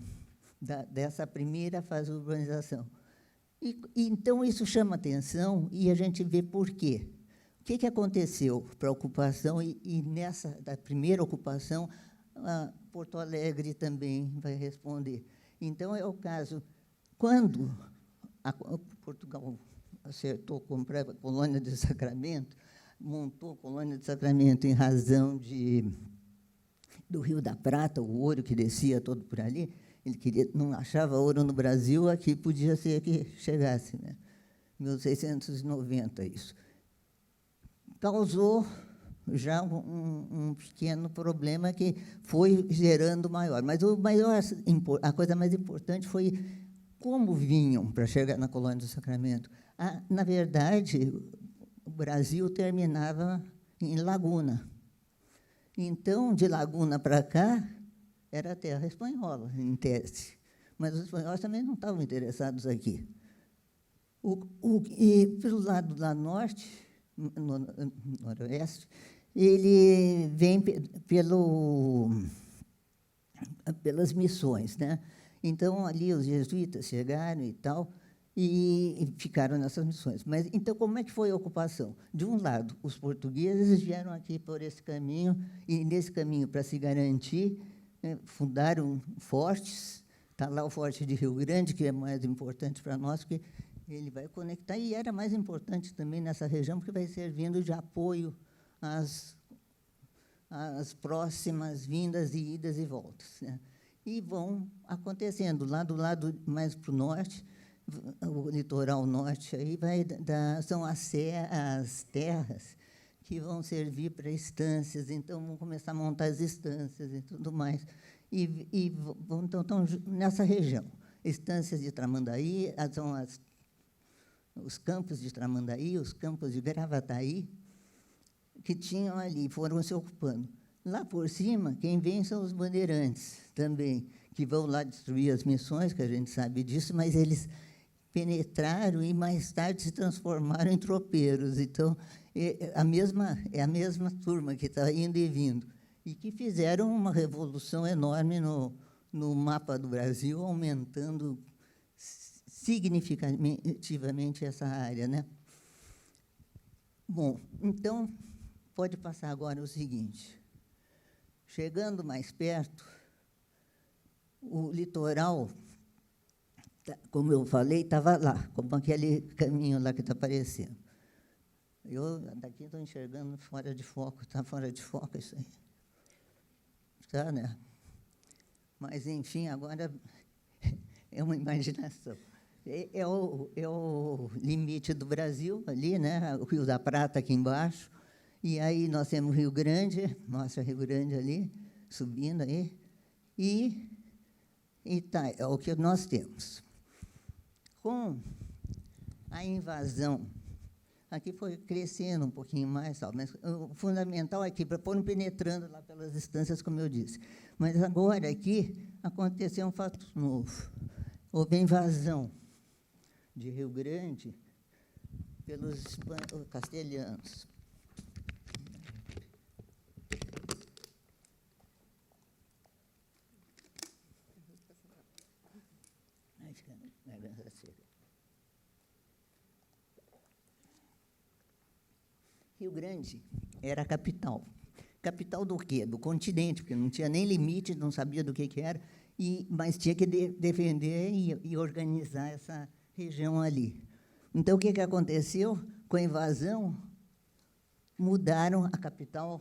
dessa primeira fase de urbanização. Então, isso chama atenção e a gente vê por quê. O que aconteceu para a ocupação? E nessa da primeira ocupação, Porto Alegre também vai responder. Então, é o caso, quando Portugal acertou comprar a colônia de Sacramento, montou a colônia de Sacramento em razão do Rio da Prata, o ouro que descia todo por ali. Ele não achava ouro no Brasil, aqui podia ser que chegasse, né? 1690, isso. Causou já um pequeno problema que foi gerando maior. Mas a coisa mais importante foi como vinham para chegar na colônia do Sacramento. Na verdade, o Brasil terminava em Laguna. Então, de Laguna para cá, era terra espanhola, em tese. Mas os espanhóis também não estavam interessados aqui. E, pelo lado da norte, noroeste, ele vem pelas missões, né? Então, ali os jesuítas chegaram e tal, e ficaram nessas missões. Mas, então, como é que foi a ocupação? De um lado, os portugueses vieram aqui por esse caminho, e, nesse caminho, para se garantir, fundaram fortes. Está lá o Forte de Rio Grande, que é mais importante para nós, porque ele vai conectar, e era mais importante também nessa região, porque vai servindo de apoio às próximas vindas e idas e voltas, né? E vão acontecendo. Lá do lado mais para o norte, o litoral norte, aí são as terras que vão servir para estâncias, então vão começar a montar as estâncias e tudo mais. E vão, então, nessa região. Estâncias de Tramandaí, são os campos de Tramandaí, os campos de Gravataí, que tinham ali, foram se ocupando. Lá por cima, quem vem são os bandeirantes também, que vão lá destruir as missões, que a gente sabe disso, mas eles penetraram e, mais tarde, se transformaram em tropeiros. Então, é a mesma turma que está indo e vindo, e que fizeram uma revolução enorme no mapa do Brasil, aumentando significativamente essa área, né? Bom, então, pode passar agora o seguinte. Chegando mais perto, o litoral, como eu falei, estava lá, como aquele caminho lá que está aparecendo. Eu, daqui, estou enxergando fora de foco. Está fora de foco isso aí? Está, né? Mas, enfim, agora é uma imaginação. É o limite do Brasil, ali, né? O Rio da Prata aqui embaixo. E aí nós temos Rio Grande, mostra Rio Grande ali, subindo aí. E tá, é o que nós temos. Com a invasão, aqui foi crescendo um pouquinho mais, mas o fundamental aqui, para pôr penetrando lá pelas estâncias, como eu disse. Mas agora aqui aconteceu um fato novo. Houve a invasão de Rio Grande pelos castelhanos. Rio Grande era a capital. Capital do quê? Do continente, porque não tinha nem limite, não sabia do que era, mas tinha que defender e organizar essa região ali. Então, o que aconteceu? Com a invasão, mudaram a capital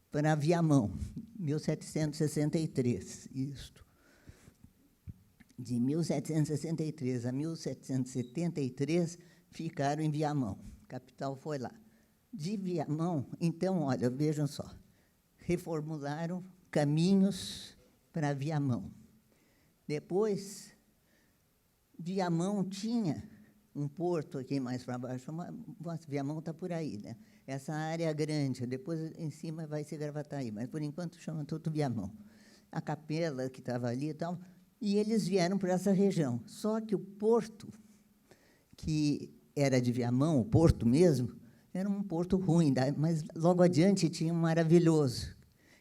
para Viamão, 1763, isto. De 1763 a 1773, ficaram em Viamão. A capital foi lá. De Viamão, então, olha, vejam só, reformularam caminhos para Viamão. Depois, Viamão tinha um porto aqui mais para baixo, Viamão está por aí, né? Essa área grande, depois em cima vai ser Gravataí, mas por enquanto chama tudo Viamão. A capela que estava ali e tal, e eles vieram para essa região. Só que o porto, que era de Viamão, o porto mesmo, era um porto ruim, mas logo adiante tinha um maravilhoso.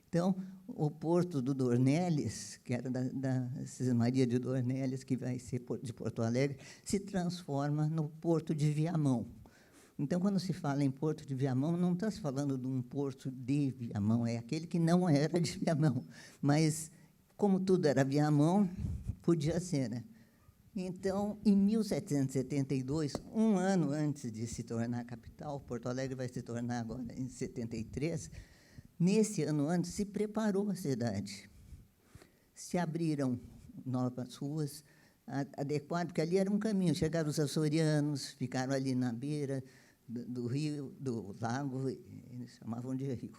Então, o porto do Dornelles, que era da Cismaria de Dornelles, que vai ser de Porto Alegre, se transforma no porto de Viamão. Então, quando se fala em Porto de Viamão, não está se falando de um porto de Viamão, é aquele que não era de Viamão. Mas, como tudo era Viamão, podia ser, né? Então, em 1772, um ano antes de se tornar capital, Porto Alegre vai se tornar agora em 73, nesse ano antes, se preparou a cidade. Se abriram novas ruas adequadas, porque ali era um caminho. Chegaram os açorianos, ficaram ali na beira do rio, do lago, eles chamavam de rio.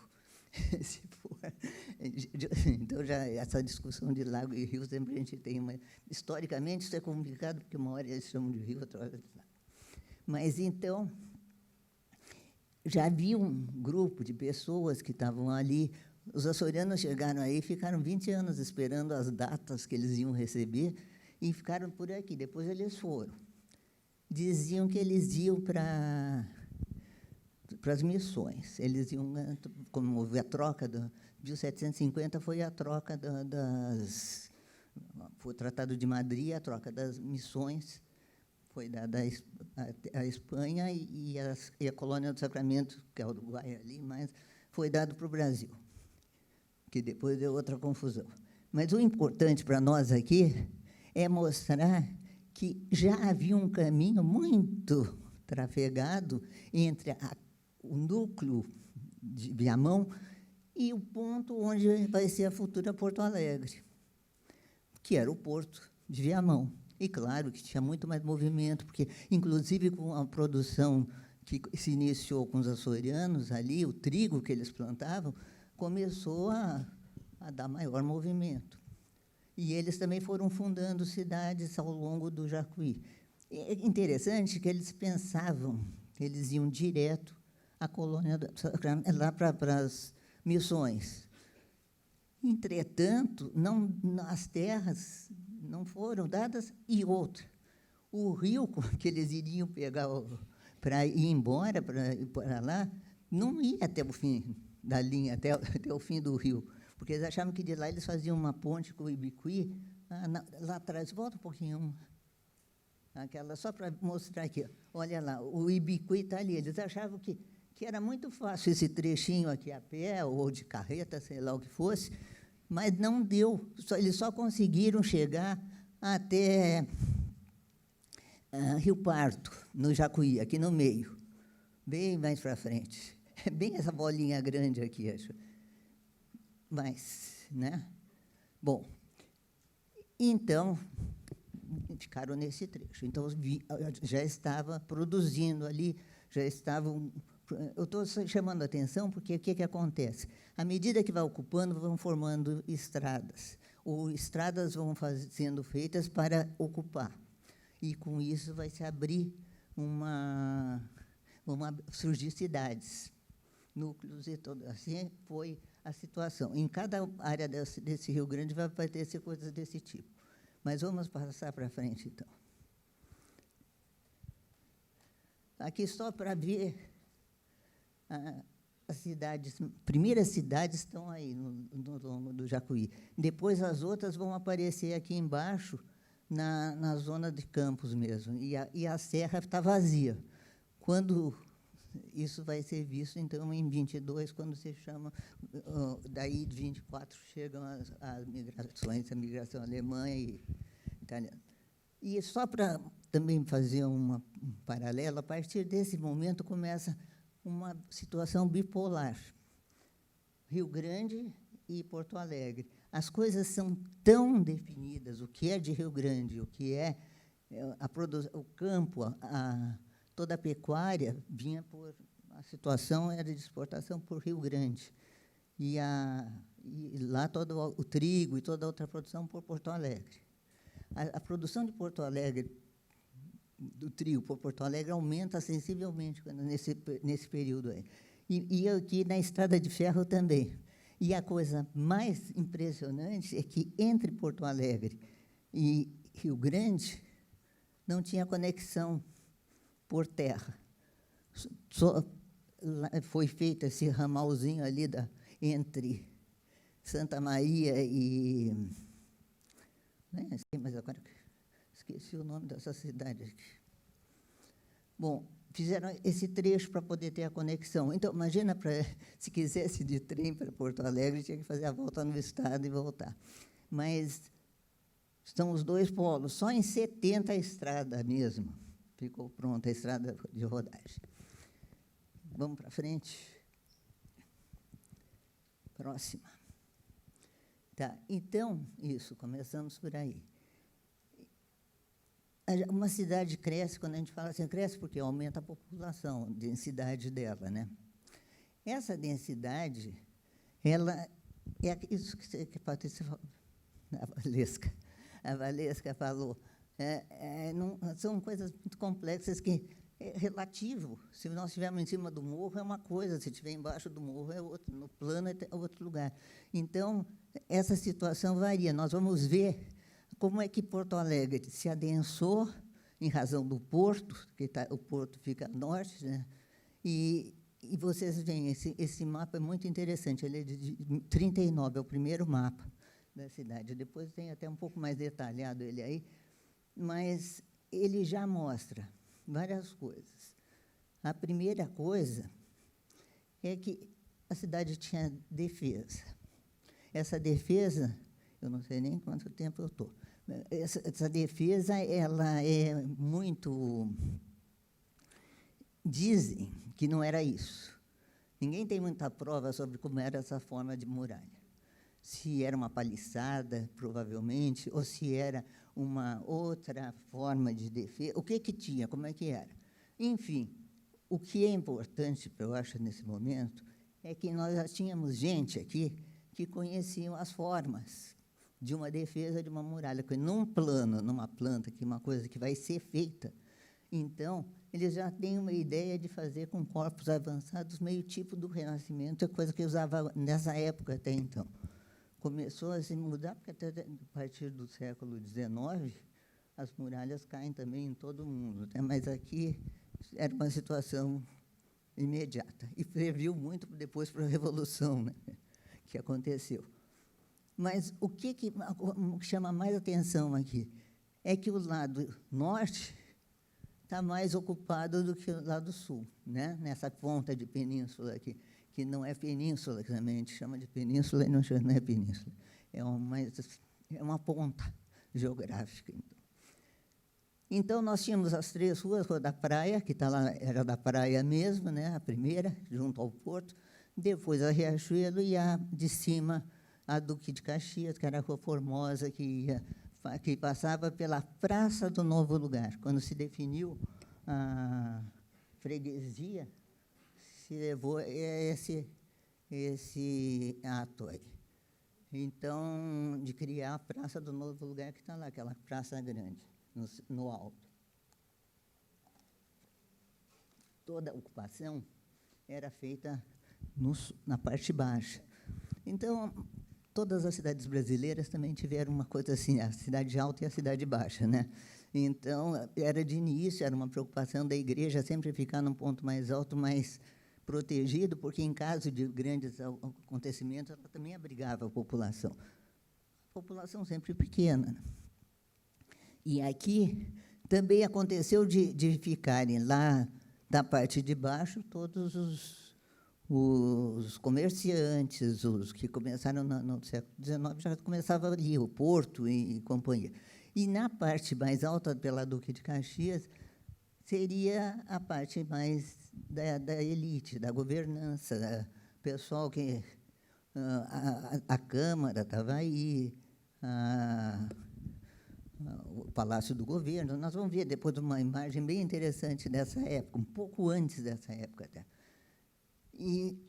Então, já essa discussão de lago e rio, sempre a gente tem uma... Historicamente, isso é complicado, porque uma hora eles chamam de rio, outra hora de lago. Mas, então, já havia um grupo de pessoas que estavam ali. Os açorianos chegaram aí, ficaram 20 anos esperando as datas que eles iam receber, e ficaram por aqui. Depois eles foram. Diziam que eles iam para as missões. Eles iam, como houve a troca de 1750, foi a troca foi o Tratado de Madrid, a troca das missões, foi dada à Espanha e a Colônia do Sacramento, que é o Uruguai ali, mas foi dado para o Brasil, que depois deu outra confusão. Mas o importante para nós aqui é mostrar que já havia um caminho muito trafegado entre o núcleo de Viamão e o ponto onde vai ser a futura Porto Alegre, que era o porto de Viamão. E, claro, que tinha muito mais movimento, porque, inclusive, com a produção que se iniciou com os açorianos ali, o trigo que eles plantavam, começou a dar maior movimento. E eles também foram fundando cidades ao longo do Jacuí. É interessante que eles pensavam, eles iam direto à colônia, lá para as missões. Entretanto, as terras não foram dadas, e outra. O rio que eles iriam pegar para ir embora, para ir para lá, não ia até o fim da linha, até o fim do rio, porque eles achavam que de lá eles faziam uma ponte com o Ibicuí, lá atrás, volta um pouquinho, aquela, só para mostrar aqui, olha lá, o Ibicuí está ali. Eles achavam que era muito fácil esse trechinho aqui a pé, ou de carreta, sei lá o que fosse, mas não deu, eles só conseguiram chegar até Rio Pardo, no Jacuí, aqui no meio, bem mais para frente. Bem essa bolinha grande aqui, acho. Mas, né? Bom, então, ficaram nesse trecho. Então, já estava produzindo ali, já estavam... Eu estou chamando a atenção porque o que acontece? À medida que vai ocupando, vão formando estradas, ou estradas vão sendo feitas para ocupar. E, com isso, vai se abrir surgir cidades, núcleos e tudo. Assim foi a situação. Em cada área desse Rio Grande vai ter coisas desse tipo. Mas vamos passar para frente, então. Aqui só para ver as cidades, primeiras cidades estão aí no longo do Jacuí. Depois as outras vão aparecer aqui embaixo, na zona de Campos mesmo. E a serra está vazia. Quando isso vai ser visto, então, em 22, quando se chama, daí de 24 chegam as migrações, a migração alemã e italiana. E só para também fazer um paralelo, a partir desse momento começa uma situação bipolar. Rio Grande e Porto Alegre. As coisas são tão definidas, o que é de Rio Grande, o que é o campo, toda a pecuária vinha por... A situação era de exportação por Rio Grande. E lá todo o trigo e toda a outra produção por Porto Alegre. A produção de Porto Alegre, do trio por Porto Alegre aumenta sensivelmente nesse período aí. E aqui na Estrada de Ferro também. E a coisa mais impressionante é que entre Porto Alegre e Rio Grande não tinha conexão por terra. Só foi feito esse ramalzinho ali entre Santa Maria e... Não sei, mas agora esqueci o nome dessa cidade aqui. Bom, fizeram esse trecho para poder ter a conexão. Então, imagina, se quisesse ir de trem para Porto Alegre, tinha que fazer a volta no estado e voltar. Mas estão os dois polos. Só em 70 a estrada mesmo ficou pronta, a estrada de rodagem. Vamos para frente. Próxima. Tá, então, isso, começamos por aí. Uma cidade cresce, quando a gente fala assim, cresce porque aumenta a população, a densidade dela, né? Essa densidade, ela é isso que a Patrícia falou, a Valesca falou. São coisas muito complexas que é relativo. Se nós estivermos em cima do morro, é uma coisa, se estiver embaixo do morro, é outro, no plano é outro lugar. Então, essa situação varia. Nós vamos ver como é que Porto Alegre se adensou em razão do porto, o porto fica a norte, né? E vocês veem, esse mapa é muito interessante, ele é de 39, é o primeiro mapa da cidade. Depois tem até um pouco mais detalhado ele aí, mas ele já mostra várias coisas. A primeira coisa é que a cidade tinha defesa. Essa defesa, eu não sei nem quanto tempo eu estou, essa defesa, ela é muito... Dizem que não era isso. Ninguém tem muita prova sobre como era essa forma de muralha. Se era uma paliçada, provavelmente, ou se era uma outra forma de defesa. O que tinha, como é que era? Enfim, o que é importante, eu acho, nesse momento, é que nós já tínhamos gente aqui que conheciam as formas de uma defesa de uma muralha, porque num plano, numa planta, que é uma coisa que vai ser feita, então, eles já têm uma ideia de fazer com corpos avançados, meio tipo do Renascimento, é coisa que usava nessa época até então. Começou a se mudar, porque até a partir do século XIX, as muralhas caem também em todo o mundo, né? Mas aqui era uma situação imediata, e previu muito depois para a Revolução, né, que aconteceu. Mas o que chama mais atenção aqui é que o lado norte está mais ocupado do que o lado sul, né? Nessa ponta de península aqui, que não é península, que a gente chama de península e não é península. É uma ponta geográfica. Então, nós tínhamos as 3 ruas, a Rua da Praia, que está lá, era da praia mesmo, né? A primeira, junto ao porto, depois a Riachuelo e a de cima, a Duque de Caxias, que era a Rua Formosa, que passava pela Praça do Novo Lugar. Quando se definiu a freguesia, se levou esse ato aí. Então, de criar a Praça do Novo Lugar, que está lá, aquela praça grande, no alto. Toda a ocupação era feita na parte baixa. Então, todas as cidades brasileiras também tiveram uma coisa assim, a cidade alta e a cidade baixa, né? Então, era de início, era uma preocupação da igreja sempre ficar num ponto mais alto, mais protegido, porque, em caso de grandes acontecimentos, ela também abrigava a população. A população sempre pequena, né? E aqui também aconteceu de ficarem lá, da parte de baixo, todos os comerciantes, os que começaram no século XIX, já começava ali, o Porto e companhia. E, na parte mais alta, pela Duque de Caxias, seria a parte mais da elite, da governança, pessoal que... a Câmara estava aí, o Palácio do Governo. Nós vamos ver depois uma imagem bem interessante dessa época, um pouco antes dessa época até. E,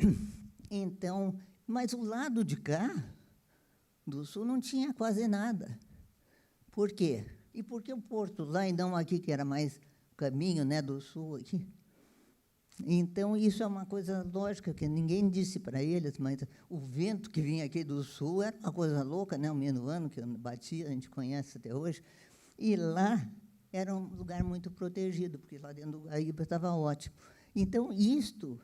então, mas o lado de cá, do sul, não tinha quase nada. Por quê? E por que o porto lá e não aqui, que era mais caminho, né, do sul aqui. Então, isso é uma coisa lógica, que ninguém disse para eles, mas o vento que vinha aqui do sul era uma coisa louca, né? O minuano, que batia, a gente conhece até hoje. E lá era um lugar muito protegido, porque lá dentro do Guaíba estava ótimo. Então, isto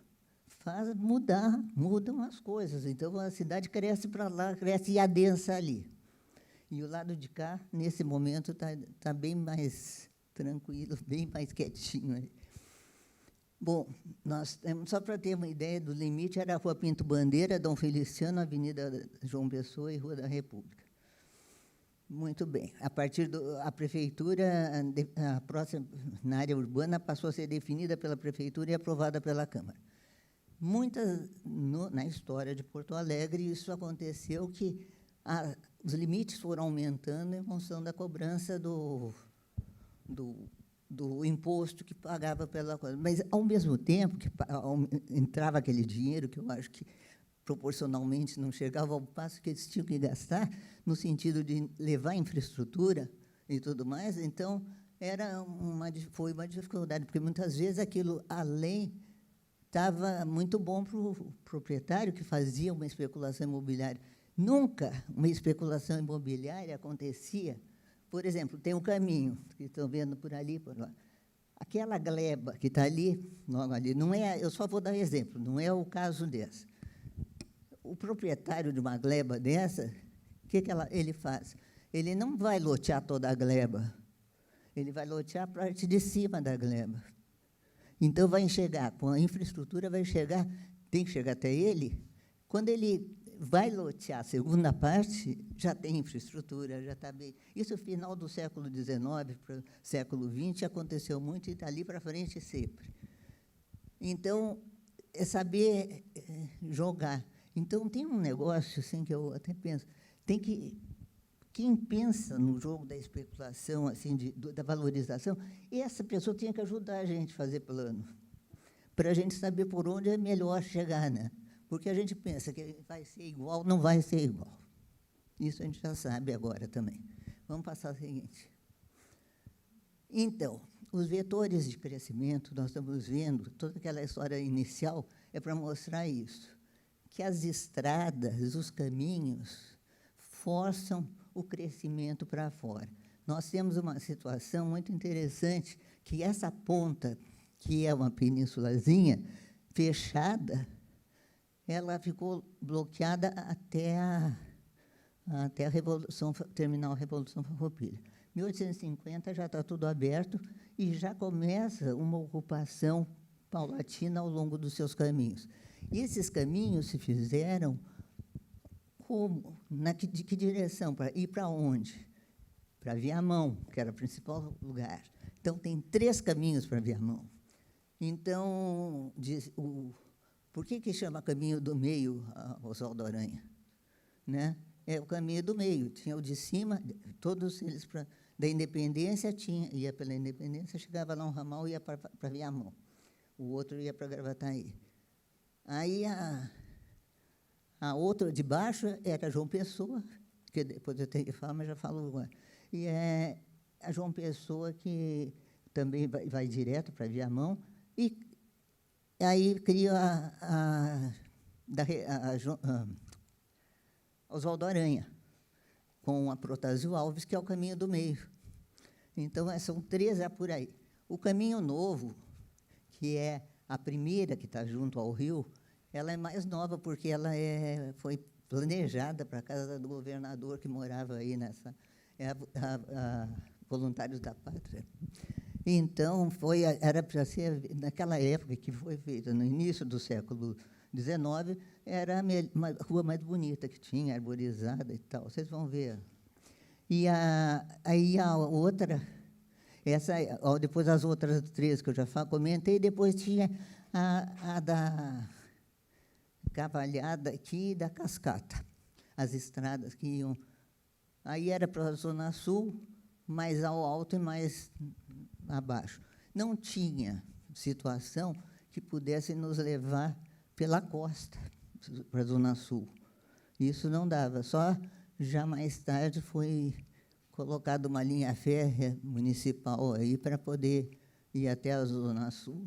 faz mudam as coisas. Então, a cidade cresce para lá, cresce e adensa ali. E o lado de cá, nesse momento, está bem mais tranquilo, bem mais quietinho aí. Bom, nós temos, só para ter uma ideia do limite, era a Rua Pinto Bandeira, Dom Feliciano, Avenida João Pessoa e Rua da República. Muito bem. A partir da prefeitura, a próxima, na área urbana, passou a ser definida pela prefeitura e aprovada pela Câmara. Na história de Porto Alegre, isso aconteceu que os limites foram aumentando em função da cobrança do imposto que pagava pela coisa. Mas, ao mesmo tempo que entrava aquele dinheiro, que eu acho que proporcionalmente não chegava ao passo que eles tinham que gastar, no sentido de levar infraestrutura e tudo mais, então, foi uma dificuldade, porque, muitas vezes, aquilo, além, estava muito bom para o proprietário que fazia uma especulação imobiliária. Nunca uma especulação imobiliária acontecia. Por exemplo, tem um caminho, que estão vendo por ali, por lá. Aquela gleba que está ali, logo ali, não é, eu só vou dar exemplo, não é o caso dessa. O proprietário de uma gleba dessa, o que ele faz? Ele não vai lotear toda a gleba, ele vai lotear a parte de cima da gleba. Então, vai chegar, com a infraestrutura, tem que chegar até ele. Quando ele vai lotear a segunda parte, já tem infraestrutura, já está bem. Isso, no final do século XIX para o século XX, aconteceu muito e está ali para frente sempre. Então, é saber jogar. Então, tem um negócio assim, que eu até penso, quem pensa no jogo da especulação, assim, da valorização, essa pessoa tem que ajudar a gente a fazer plano, para a gente saber por onde é melhor chegar, né? Porque a gente pensa que vai ser igual, não vai ser igual. Isso a gente já sabe agora também. Vamos passar ao seguinte. Então, os vetores de crescimento, nós estamos vendo, toda aquela história inicial é para mostrar isso, que as estradas, os caminhos, forçam o crescimento para fora. Nós temos uma situação muito interessante, que essa ponta, que é uma penínsulazinha fechada, ela ficou bloqueada até a Revolução, terminar a Revolução Farroupilha. Em 1850 já está tudo aberto e já começa uma ocupação paulatina ao longo dos seus caminhos. E esses caminhos se fizeram como? De que direção? Para ir para onde? Para Viamão, que era o principal lugar. Então, tem 3 caminhos para Viamão. Então, por que chama Caminho do Meio, Oswaldo Aranha? Né? É o caminho do meio. Tinha o de cima, todos eles da Independência, ia pela Independência, chegava lá um ramal e ia para Viamão. O outro ia para Gravataí. Aí, a outra de baixo era João Pessoa, que depois eu tenho que falar, mas já falo agora. E é a João Pessoa, que também vai direto para Viamão, e aí cria Oswaldo Aranha, com a Protásio Alves, que é o caminho do meio. Então, são 3 por aí. O caminho novo, que é a primeira que está junto ao rio, ela é mais nova, porque ela foi planejada para a casa do governador que morava aí nessa... Voluntários da Pátria. Então, era para ser, naquela época que foi feita, no início do século XIX, era uma rua mais bonita que tinha, arborizada e tal. Vocês vão ver. E aí a outra, depois as outras 3 que eu já comentei, depois tinha a da Cavalhada aqui e da Cascata, as estradas que iam. Aí era para a Zona Sul, mais ao alto e mais abaixo. Não tinha situação que pudesse nos levar pela costa para a Zona Sul. Isso não dava. Só já mais tarde foi colocada uma linha férrea municipal aí para poder e até a Zona Sul,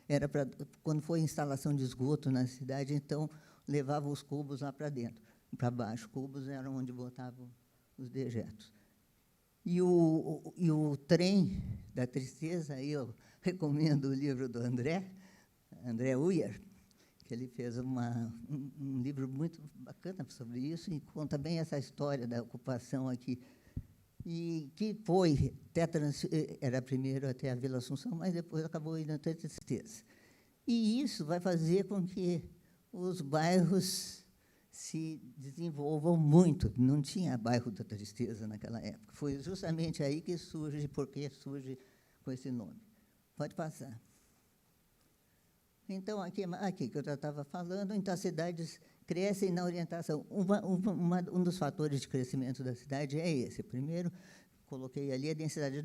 era para quando foi instalação de esgoto na cidade, então levava os cubos lá para dentro, para baixo. Cubos eram onde botavam os dejetos. E o trem da tristeza, aí eu recomendo o livro do André Uyer, que ele fez um livro muito bacana sobre isso, e conta bem essa história da ocupação aqui, e que foi, era primeiro até a Vila Assunção, mas depois acabou indo até Tristeza. E isso vai fazer com que os bairros se desenvolvam muito. Não tinha bairro da Tristeza naquela época. Foi justamente aí que surge, porque surge com esse nome. Pode passar. Então, aqui que eu já estava falando, então as cidades crescem na orientação. Um dos fatores de crescimento da cidade é esse. Primeiro, coloquei ali, a densidade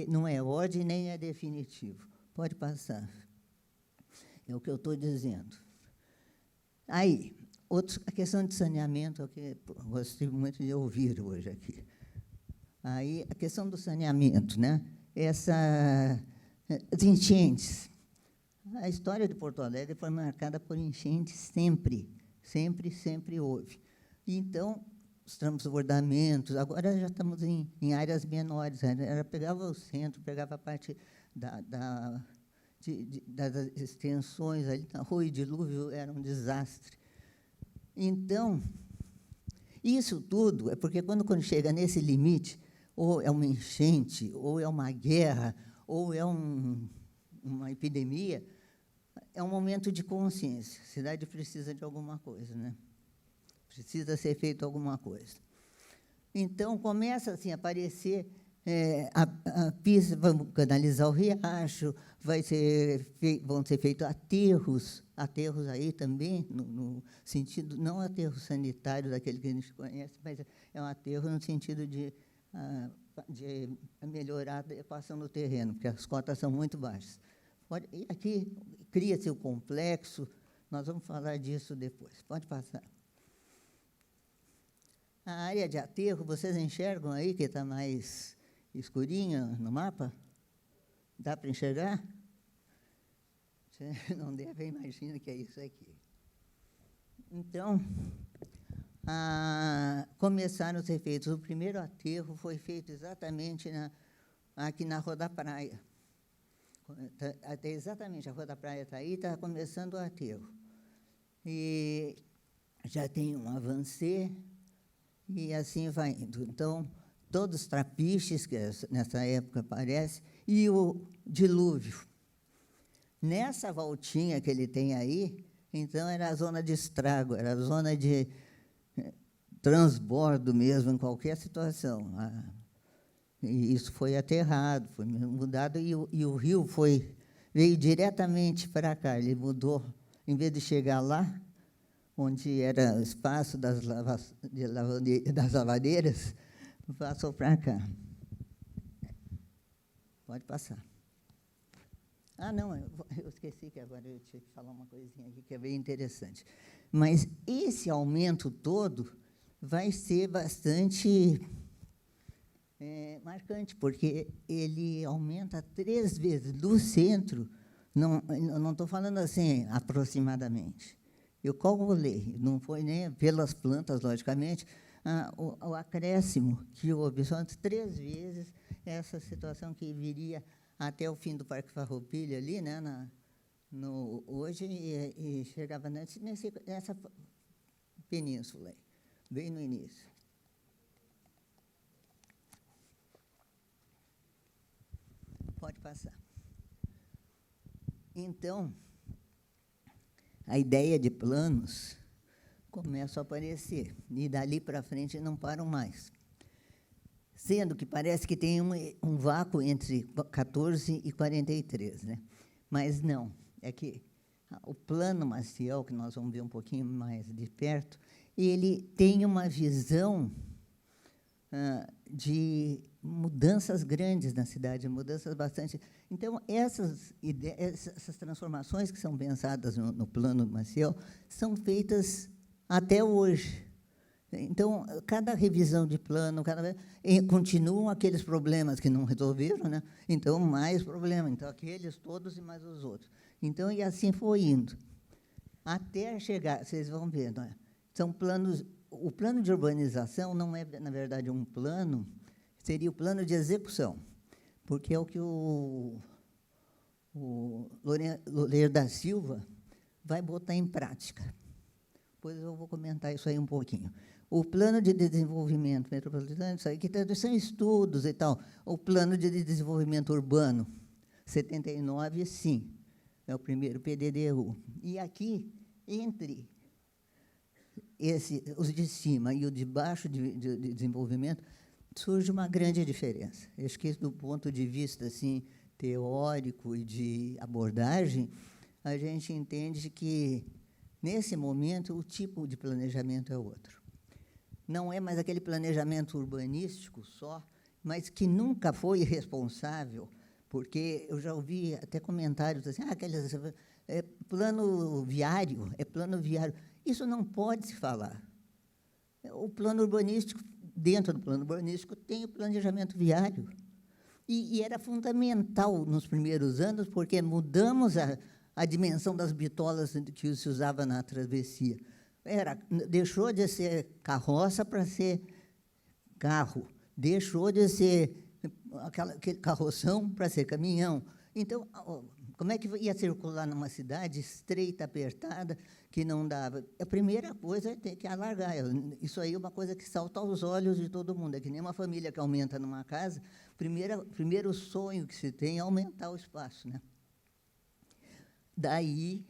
não é ordem nem é definitivo. Pode passar. É o que eu estou dizendo. Aí, a questão de saneamento, que gostei muito de ouvir hoje aqui. Aí, a questão do saneamento, né? As enchentes. A história de Porto Alegre foi marcada por enchentes sempre, sempre, sempre houve. Então, os transbordamentos, agora já estamos em áreas menores, pegava o centro, pegava a parte das extensões, ali na Rua e Dilúvio era um desastre. Então, isso tudo é porque quando chega nesse limite, ou é uma enchente, ou é uma guerra, ou é uma epidemia, é um momento de consciência. A cidade precisa de alguma coisa, né? Precisa ser feito alguma coisa. Então, começa assim, a aparecer a pista, vamos canalizar o riacho, vão ser feitos aterros aí também, no sentido, não aterro sanitário daquele que a gente conhece, mas é um aterro no sentido de melhorar a adequação do terreno, porque as cotas são muito baixas. E aqui cria-se o complexo, nós vamos falar disso depois. Pode passar. A área de aterro, vocês enxergam aí que está mais escurinha no mapa? Dá para enxergar? Se não der, imagina que é isso aqui. Então, começaram a ser feitos. O primeiro aterro foi feito exatamente aqui na Rua da Praia. Até exatamente a Rua da Praia está aí, está começando o aterro. E já tem um avancê, e assim vai indo. Então, todos os trapiches, que nessa época aparece, e o dilúvio. Nessa voltinha que ele tem aí, então, era a zona de estrago, era a zona de transbordo mesmo, em qualquer situação. E isso foi aterrado, foi mudado, e o rio veio diretamente para cá. Ele mudou, em vez de chegar lá, onde era o espaço das lavadeiras, passou para cá. Pode passar. Não, eu esqueci que agora eu tinha que falar uma coisinha aqui que é bem interessante. Mas esse aumento todo vai ser bastante marcante, porque ele aumenta 3 vezes do centro, não estou falando assim aproximadamente. Eu calculei, não foi nem pelas plantas, logicamente, o acréscimo que houve, são 3 vezes essa situação que viria até o fim do Parque Farroupilha, ali, né, hoje, e chegava nessa península, aí, bem no início. Pode passar. Então, a ideia de planos começa a aparecer, e dali para frente não param mais. Sendo que parece que tem um vácuo entre 14 e 43, né? Mas não, é que o plano Maciel, que nós vamos ver um pouquinho mais de perto, ele tem uma visão de mudanças grandes na cidade, mudanças bastante... Então, essas transformações que são pensadas no plano Maciel são feitas até hoje. Então, cada revisão de plano, continuam aqueles problemas que não resolveram, né? Então, mais problema. Então, aqueles todos e mais os outros. Então, e assim foi indo. Até chegar, vocês vão ver, não é? São planos. O plano de urbanização não é, na verdade, um plano, seria o plano de execução, porque é o que o Loureiro da Silva vai botar em prática. Depois eu vou comentar isso aí um pouquinho. O plano de desenvolvimento metropolitano, isso aí que são estudos e tal. O plano de desenvolvimento urbano, 79, sim, é o primeiro PDDU. E aqui, entre os de cima e o de baixo de desenvolvimento, surge uma grande diferença. Acho que, do ponto de vista assim, teórico e de abordagem, a gente entende que, nesse momento, o tipo de planejamento é outro. Não é mais aquele planejamento urbanístico só, mas que nunca foi responsável, porque eu já ouvi até comentários assim, plano viário, é plano viário. Isso não pode se falar. O plano urbanístico, dentro do plano urbanístico, tem o planejamento viário. E era fundamental nos primeiros anos, porque mudamos a dimensão das bitolas que se usava na travessia. Deixou de ser carroça para ser carro, deixou de ser aquele carroção para ser caminhão. Então, como é que ia circular numa cidade estreita, apertada, que não dava? A primeira coisa é ter que alargar. Isso aí é uma coisa que salta aos olhos de todo mundo. É que nem uma família que aumenta numa casa, primeiro sonho que se tem é aumentar o espaço, né? Daí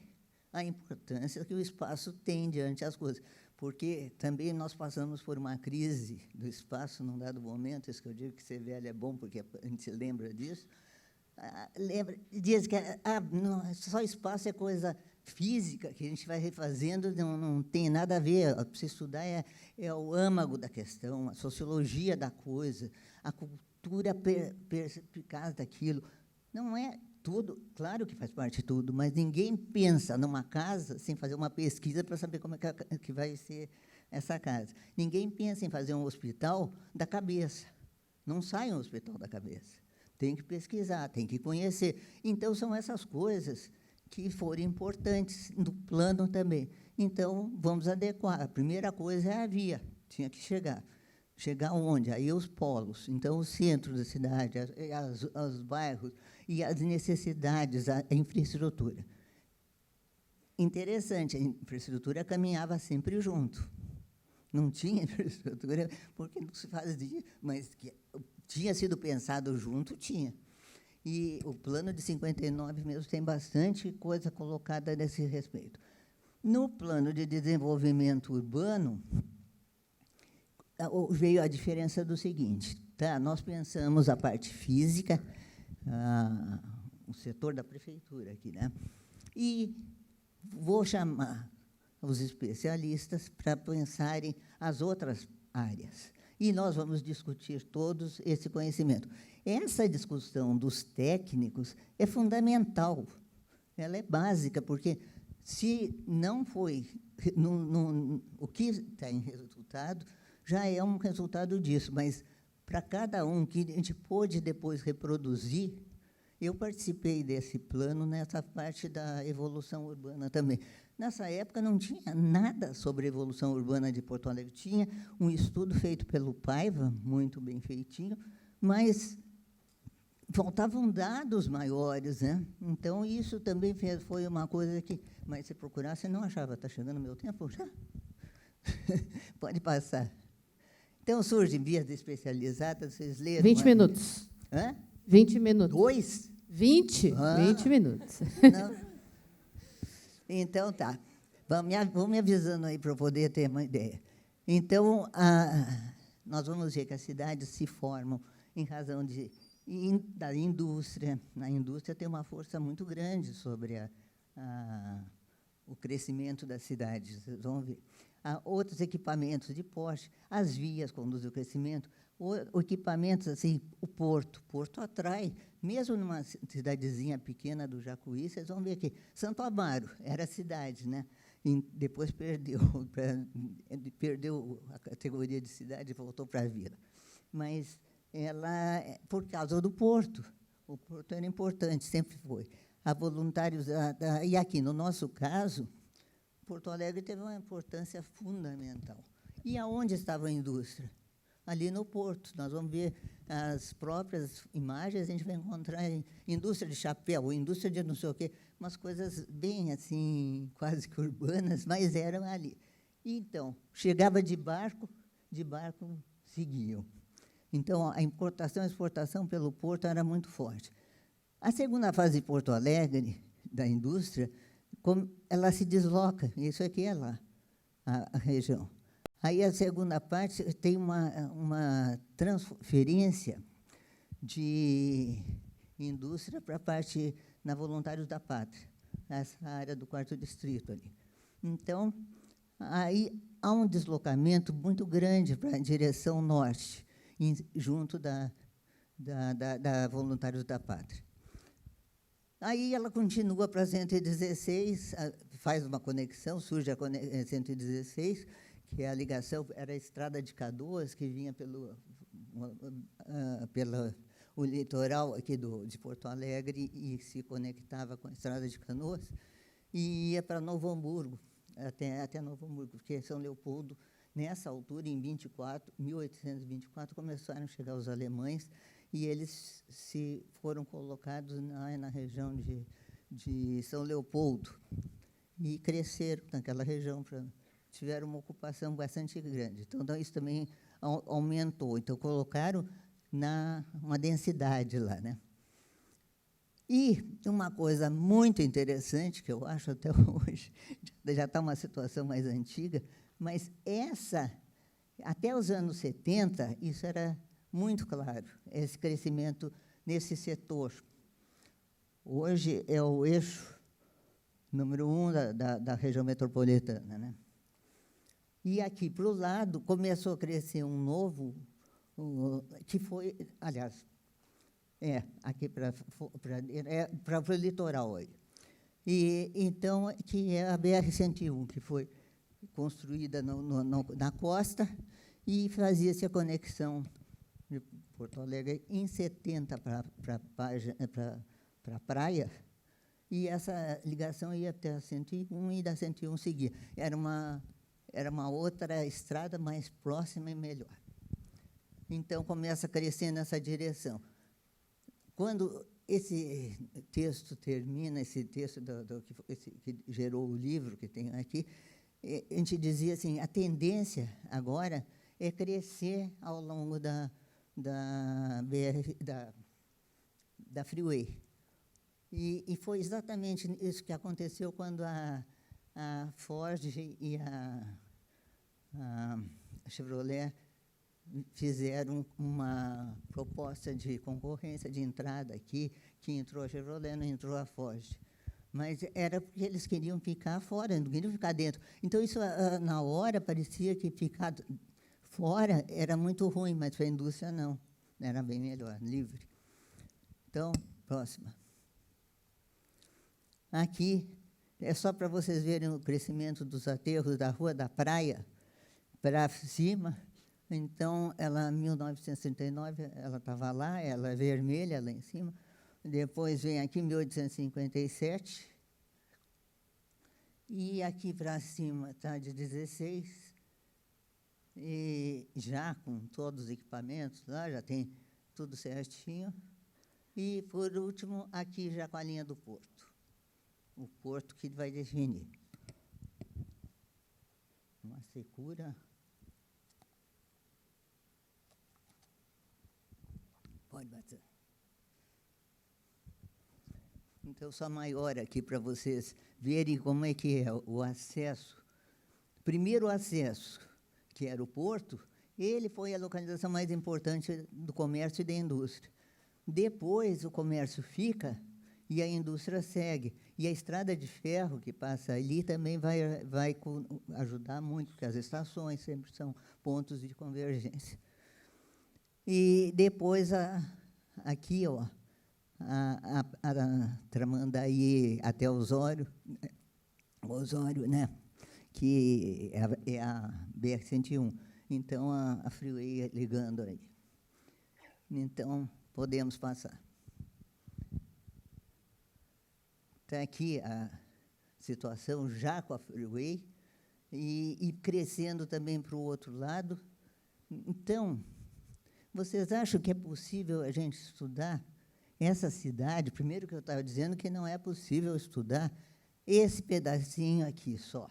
a importância que o espaço tem diante das coisas. Porque também nós passamos por uma crise do espaço num dado momento, isso que eu digo que ser velho é bom, porque a gente lembra disso. Diz que só espaço é coisa física, que a gente vai refazendo, não tem nada a ver. Para você estudar é o âmago da questão, a sociologia da coisa, a cultura perspicaz daquilo. Não é tudo, claro que faz parte de tudo, mas ninguém pensa numa casa sem fazer uma pesquisa para saber como é que vai ser essa casa. Ninguém pensa em fazer um hospital da cabeça. Não sai um hospital da cabeça. Tem que pesquisar, tem que conhecer. Então, são essas coisas que foram importantes no plano também. Então, vamos adequar. A primeira coisa é a via, tinha que chegar. Chegar onde? Aí os polos. Então, o centro da cidade, os bairros e as necessidades, a infraestrutura. Interessante, a infraestrutura caminhava sempre junto. Não tinha infraestrutura, porque não se fazia, mas que tinha sido pensado junto, tinha. E o plano de 59 mesmo tem bastante coisa colocada nesse respeito. No plano de desenvolvimento urbano, veio a diferença do seguinte, tá? Nós pensamos a parte física, o setor da prefeitura aqui, né? E vou chamar os especialistas para pensarem as outras áreas. E nós vamos discutir todos esse conhecimento. Essa discussão dos técnicos é fundamental, ela é básica, porque se não foi o que está em resultado, já é um resultado disso, mas para cada um que a gente pôde depois reproduzir, eu participei desse plano nessa parte da evolução urbana também. Nessa época não tinha nada sobre a evolução urbana de Porto Alegre. Tinha um estudo feito pelo Paiva, muito bem feitinho, mas faltavam dados maiores, né? Então, isso também foi uma coisa que... Mas, se procurar, você não achava. Está chegando o meu tempo já? Pode passar. Então, surgem vias especializadas, vocês leram... 20 minutos. Hã? 20 minutos. 2? 20? 20 minutos. Não. Então, tá. Vão me avisando aí para eu poder ter uma ideia. Então, nós vamos ver que as cidades se formam em razão da indústria. A indústria tem uma força muito grande sobre o crescimento das cidades. Vocês vão ver. Outros equipamentos de porte, as vias conduzem o crescimento, equipamentos, assim, o porto. O porto atrai, mesmo numa cidadezinha pequena do Jacuí, vocês vão ver aqui, Santo Amaro era a cidade, né? depois perdeu a categoria de cidade e voltou para a vila. Mas ela, por causa do porto, o porto era importante, sempre foi. A voluntários e aqui, no nosso caso, Porto Alegre teve uma importância fundamental. E aonde estava a indústria? Ali no porto. Nós vamos ver as próprias imagens, a gente vai encontrar indústria de chapéu, indústria de não sei o quê, umas coisas bem assim, quase que urbanas, mas eram ali. Então, chegava de barco seguiam. Então, a importação e a exportação pelo porto era muito forte. A segunda fase de Porto Alegre, da indústria, ela se desloca, isso aqui é lá, a região. Aí, a segunda parte, tem uma transferência de indústria para a parte na Voluntários da Pátria, essa área do 4º Distrito ali. Então, aí há um deslocamento muito grande para a direção norte, junto da Voluntários da Pátria. Aí ela continua para a 116, faz uma conexão, surge a 116, que é a ligação, era a estrada de Canoas, que vinha pelo o litoral aqui de Porto Alegre e se conectava com a estrada de Canoas, e ia para Novo Hamburgo, até Novo Hamburgo, porque São Leopoldo, nessa altura, em 1824, começaram a chegar os alemães, e eles foram colocados na região de São Leopoldo, e cresceram naquela região, tiveram uma ocupação bastante grande. Então, isso também aumentou. Então, colocaram uma densidade lá, né? E uma coisa muito interessante, que eu acho até hoje, já está uma situação mais antiga, mas até os anos 70, isso era muito claro, esse crescimento nesse setor. Hoje é o eixo número 1 da região metropolitana, né? E aqui, para o lado, começou a crescer um novo, que foi, aliás, aqui para o litoral aí. E, então, que é a BR-101, que foi construída na costa e fazia-se a conexão de Porto Alegre em 70 para a praia, e essa ligação ia até a 101 e da 101 seguia. Era uma outra estrada mais próxima e melhor. Então, começa a crescer nessa direção. Quando esse texto termina, esse texto que gerou o livro que tem aqui, a gente dizia assim, a tendência agora é crescer ao longo da Freeway. E foi exatamente isso que aconteceu quando a Ford e a Chevrolet fizeram uma proposta de concorrência de entrada aqui, que entrou a Chevrolet, não entrou a Ford. Mas era porque eles queriam ficar fora, não queriam ficar dentro. Então, isso, na hora, parecia que ficar fora era muito ruim, mas para a indústria, não. Era bem melhor, livre. Então, próxima. Aqui, é só para vocês verem o crescimento dos aterros da Rua da Praia para cima. Então, em 1939, ela estava lá, ela é vermelha lá em cima. Depois vem aqui, 1857. E aqui para cima está de 16. E já com todos os equipamentos lá, já tem tudo certinho. E, por último, aqui já com a linha do porto. O porto que vai definir. Uma secura. Pode bater. Então, só maior aqui para vocês verem como é que é o acesso. Primeiro, o acesso, que era o porto, ele foi a localização mais importante do comércio e da indústria. Depois, o comércio fica e a indústria segue. E a estrada de ferro que passa ali também vai ajudar muito, porque as estações sempre são pontos de convergência. E depois, aqui, ó, a Tramandaí até Osório, né? que é a BR-101. Então, a freeway ligando aí. Então, podemos passar. Está aqui a situação já com a freeway e crescendo também para o outro lado. Então, vocês acham que é possível a gente estudar essa cidade? Primeiro que eu estava dizendo que não é possível estudar esse pedacinho aqui só.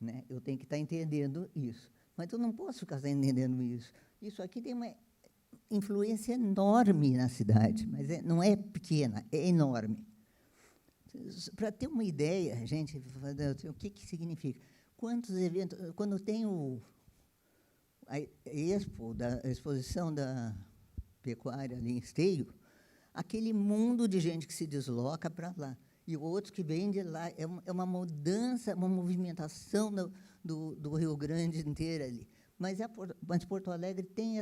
Né? Eu tenho que estar entendendo isso. Mas eu não posso ficar entendendo isso. Isso aqui tem uma influência enorme na cidade, mas não é pequena, é enorme. Para ter uma ideia, gente, o que significa? Quantos eventos... Quando tem a exposição da pecuária ali em Esteio, aquele mundo de gente que se desloca para lá, e outros que vêm de lá, é uma mudança, uma movimentação do Rio Grande inteiro ali. Mas Porto Alegre tem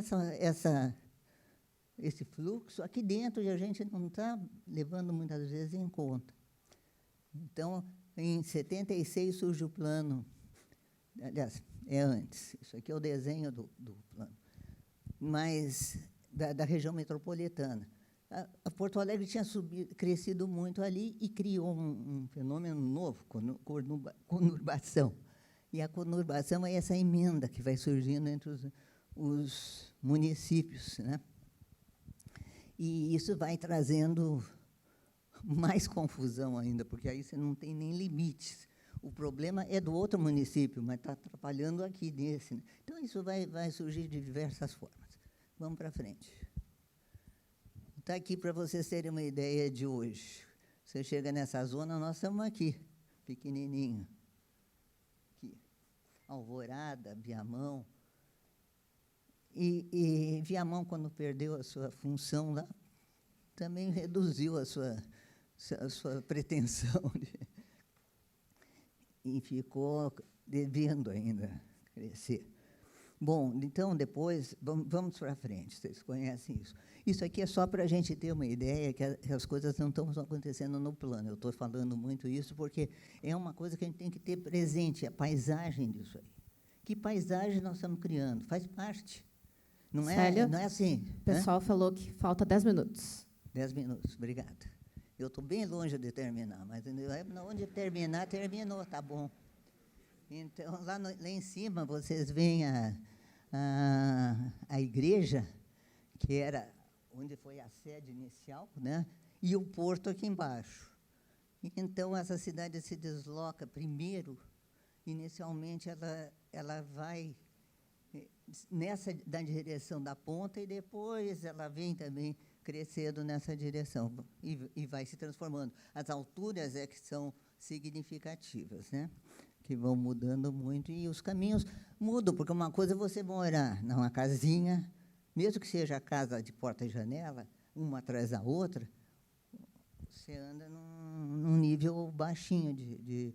esse fluxo aqui dentro e a gente não está levando muitas vezes em conta. Então, em 76 surge o plano, aliás, é antes, isso aqui é o desenho do plano, mas da região metropolitana. A Porto Alegre tinha crescido muito ali e criou um fenômeno novo, conurbação. E a conurbação é essa emenda que vai surgindo entre os municípios, né? E isso vai trazendo mais confusão ainda, porque aí você não tem nem limites. O problema é do outro município, mas está atrapalhando aqui nesse. Né? Então, isso vai surgir de diversas formas. Vamos para frente. Está aqui para vocês terem uma ideia de hoje. Você chega nessa zona, nós estamos aqui, pequenininho. Aqui. Alvorada, Viamão. E Viamão, quando perdeu a sua função lá, também reduziu a sua pretensão e ficou devendo ainda crescer. Bom, então, depois, vamos para frente, vocês conhecem isso. Isso aqui é só para a gente ter uma ideia que as coisas não estão acontecendo no plano. Eu estou falando muito isso porque é uma coisa que a gente tem que ter presente, a paisagem disso aí. Que paisagem nós estamos criando? Faz parte. Não é assim. O pessoal falou que falta 10 minutos. 10 minutos, obrigada. Eu estou bem longe de terminar, mas onde terminar, terminou, tá bom. Então, lá em cima, vocês veem a igreja, que era onde foi a sede inicial, né? E o porto aqui embaixo. Então, essa cidade se desloca primeiro, inicialmente, ela vai na direção da ponta e depois ela vem também crescendo nessa direção e vai se transformando. As alturas é que são significativas, né? Que vão mudando muito e os caminhos mudam, porque uma coisa é você morar numa casinha, mesmo que seja a casa de porta e janela, uma atrás da outra, você anda num nível baixinho de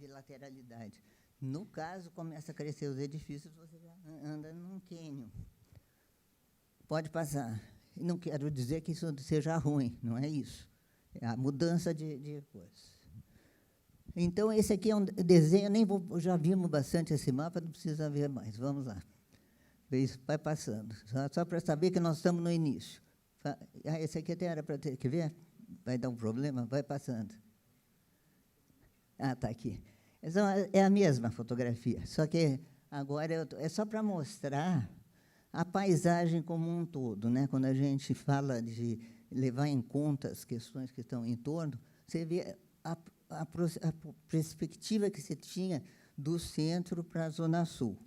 lateralidade. No caso, começa a crescer os edifícios, você já anda num cânion. Pode passar. Não quero dizer que isso seja ruim, não é isso. É a mudança de coisas. Então, esse aqui é um desenho, já vimos bastante esse mapa, não precisa ver mais. Vamos lá. Isso vai passando. Só para saber que nós estamos no início. Esse aqui até era para ter. Quer ver? Vai dar um problema? Vai passando. Está aqui. É a mesma fotografia, só que agora é só para mostrar a paisagem como um todo, né? Quando a gente fala de levar em conta as questões que estão em torno, você vê a perspectiva que se tinha do centro para a Zona Sul.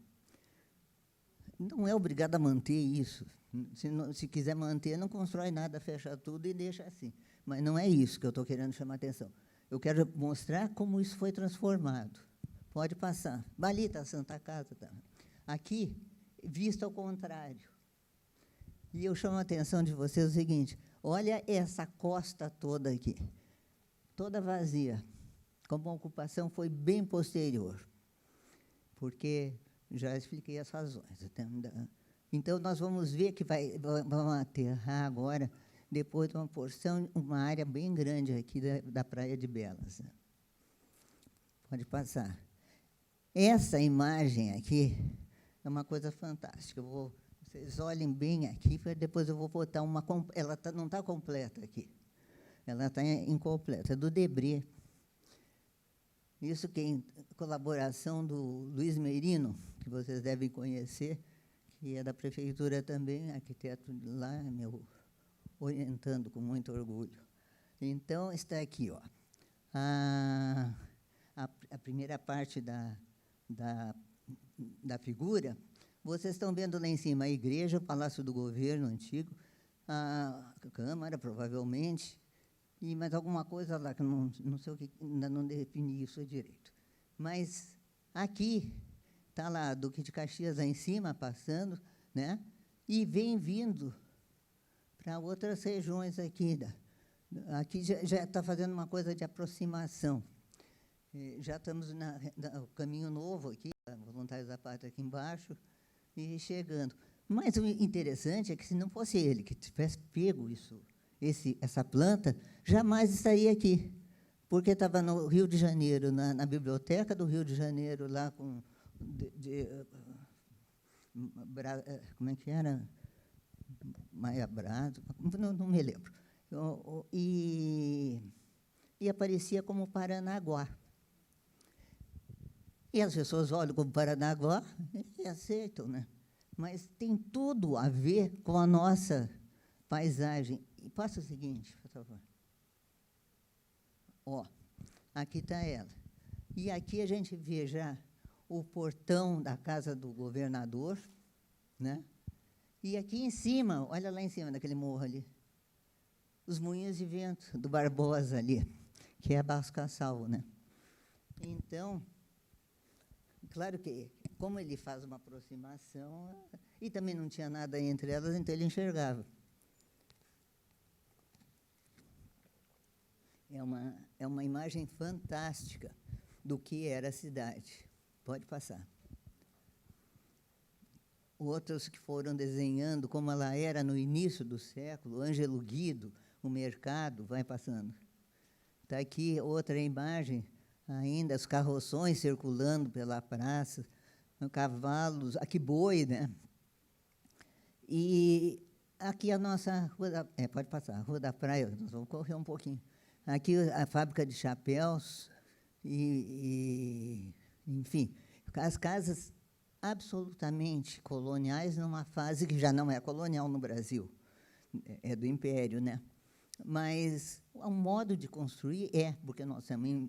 Não é obrigado a manter isso. Se quiser manter, não constrói nada, fecha tudo e deixa assim. Mas não é isso que eu estou querendo chamar a atenção. Eu quero mostrar como isso foi transformado. Pode passar. Ali está a Santa Casa. Tá. Aqui, visto ao contrário. E eu chamo a atenção de vocês o seguinte, olha essa costa toda aqui, toda vazia, como a ocupação foi bem posterior, porque já expliquei as razões. Então, nós vamos ver que vamos aterrar agora, depois de uma porção, uma área bem grande aqui da Praia de Belas. Pode passar. essa imagem aqui é uma coisa fantástica. Vocês olhem bem aqui, depois eu vou botar uma... Ela não está completa aqui. Ela está incompleta. É do Debré. Isso que é em colaboração do Luiz Merino, que vocês devem conhecer, que é da prefeitura também, arquiteto de lá, meu orientando com muito orgulho. Então, está aqui, ó, a primeira parte da figura. Vocês estão vendo lá em cima a igreja, o Palácio do Governo antigo, a Câmara, provavelmente, e mais alguma coisa lá, que eu não sei o que, ainda não defini isso direito. Mas aqui está lá Duque de Caxias lá em cima, passando, né? E vem vindo para outras regiões aqui. Aqui já está fazendo uma coisa de aproximação. Já estamos no caminho novo aqui, Voluntários da Pátria aqui embaixo, e chegando. Mas o interessante é que, se não fosse ele que tivesse pego essa planta, jamais estaria aqui, porque estava no Rio de Janeiro, na biblioteca do Rio de Janeiro, lá com... como é que era? Maia Brado, não me lembro. E aparecia como Paranaguá. E as pessoas olham como Paranaguá e aceitam, né? Mas tem tudo a ver com a nossa paisagem. E passa o seguinte, por favor. Ó, aqui está ela. E aqui a gente vê já o portão da casa do governador, né? E aqui em cima, olha lá em cima daquele morro ali, os moinhos de vento do Barbosa ali, que é a Bascaçal, né? Então, claro que, como ele faz uma aproximação, e também não tinha nada entre elas, então ele enxergava. É uma imagem fantástica do que era a cidade. Pode passar. Outros que foram desenhando como ela era no início do século, Ângelo Guido, o mercado, vai passando. Está aqui outra imagem, ainda os carroções circulando pela praça, cavalos, aqui boi, né? E aqui a nossa rua pode passar, a Rua da Praia, nós vamos correr um pouquinho. Aqui a fábrica de chapéus, enfim, as casas absolutamente coloniais, numa fase que já não é colonial no Brasil, é do Império, né? Mas o modo de construir porque nós também,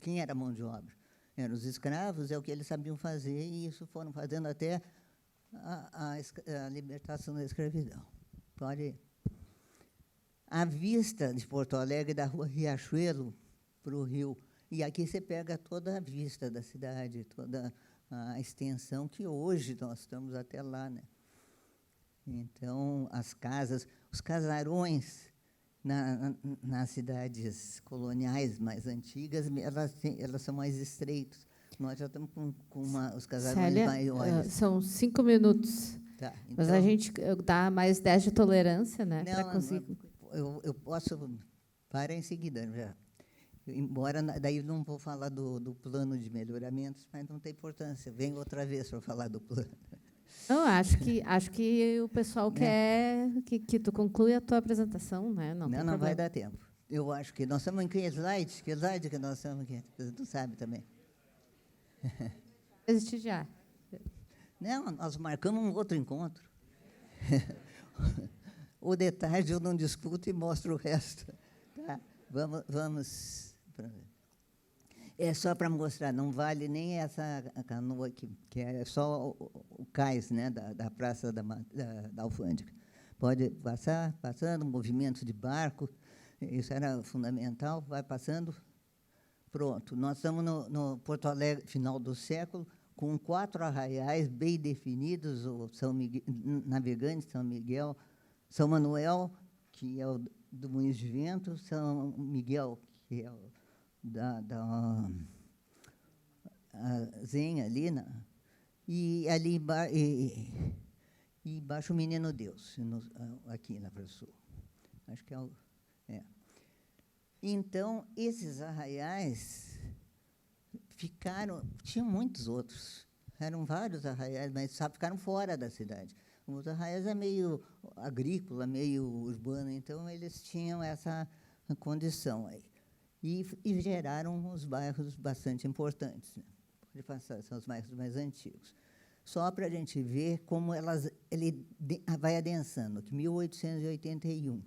quem era mão de obra? Eram os escravos, é o que eles sabiam fazer, e isso foram fazendo até a libertação da escravidão. Pode ir. A vista de Porto Alegre, da Rua Riachuelo para o rio, e aqui você pega toda a vista da cidade, toda a extensão que hoje nós estamos até lá, né? Então, as casas, os casarões nas cidades coloniais mais antigas, elas são mais estreitos. Nós já estamos com os casarões Célia, maiores. São 5 minutos. Tá, então, mas a gente dá mais 10 de tolerância, né? Não, conseguir. Eu posso parar em seguida já. Embora daí não vou falar do plano de melhoramentos, mas não tem importância. Venho outra vez para falar do plano. Não, acho que o pessoal quer que tu conclua a tua apresentação, né? Não vai dar tempo. Eu acho que nós estamos em que slide? Que slide que nós estamos aqui? Tu sabe também. Existe já. Não, nós marcamos um outro encontro. O detalhe eu não discuto e mostro o resto. Tá? Vamos. É só para mostrar, não vale nem essa canoa que é só o cais, né, da Praça da Alfândega. Pode passar, passando, movimento de barco, isso era fundamental, vai passando, pronto. Nós estamos no Porto Alegre, final do século, com 4 arraiais bem definidos, o São Miguel, Navegante, São Miguel, São Manuel, que é o do Moinhos de Vento, São Miguel, que é o da Zenha ali, e ali embaixo o Menino Deus, aqui na Praça Sul. Acho que Então, esses arraiais tinham muitos outros, eram vários arraiais, mas ficaram fora da cidade. Os arraiais é meio agrícola, meio urbano, então eles tinham essa condição aí. E geraram os bairros bastante importantes, né? Pode passar, são os bairros mais antigos. Só para a gente ver como ele vai adensando, que 1881,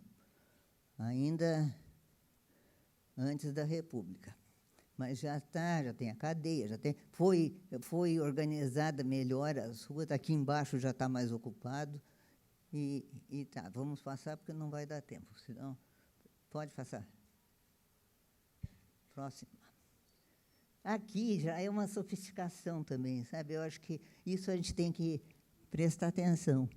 ainda antes da República. Mas já tem a cadeia, foi organizada melhor as ruas, aqui embaixo já está mais ocupado. Tá, vamos passar porque não vai dar tempo, senão pode passar. Próximo. Aqui já é uma sofisticação também, sabe? Eu acho que isso a gente tem que prestar atenção,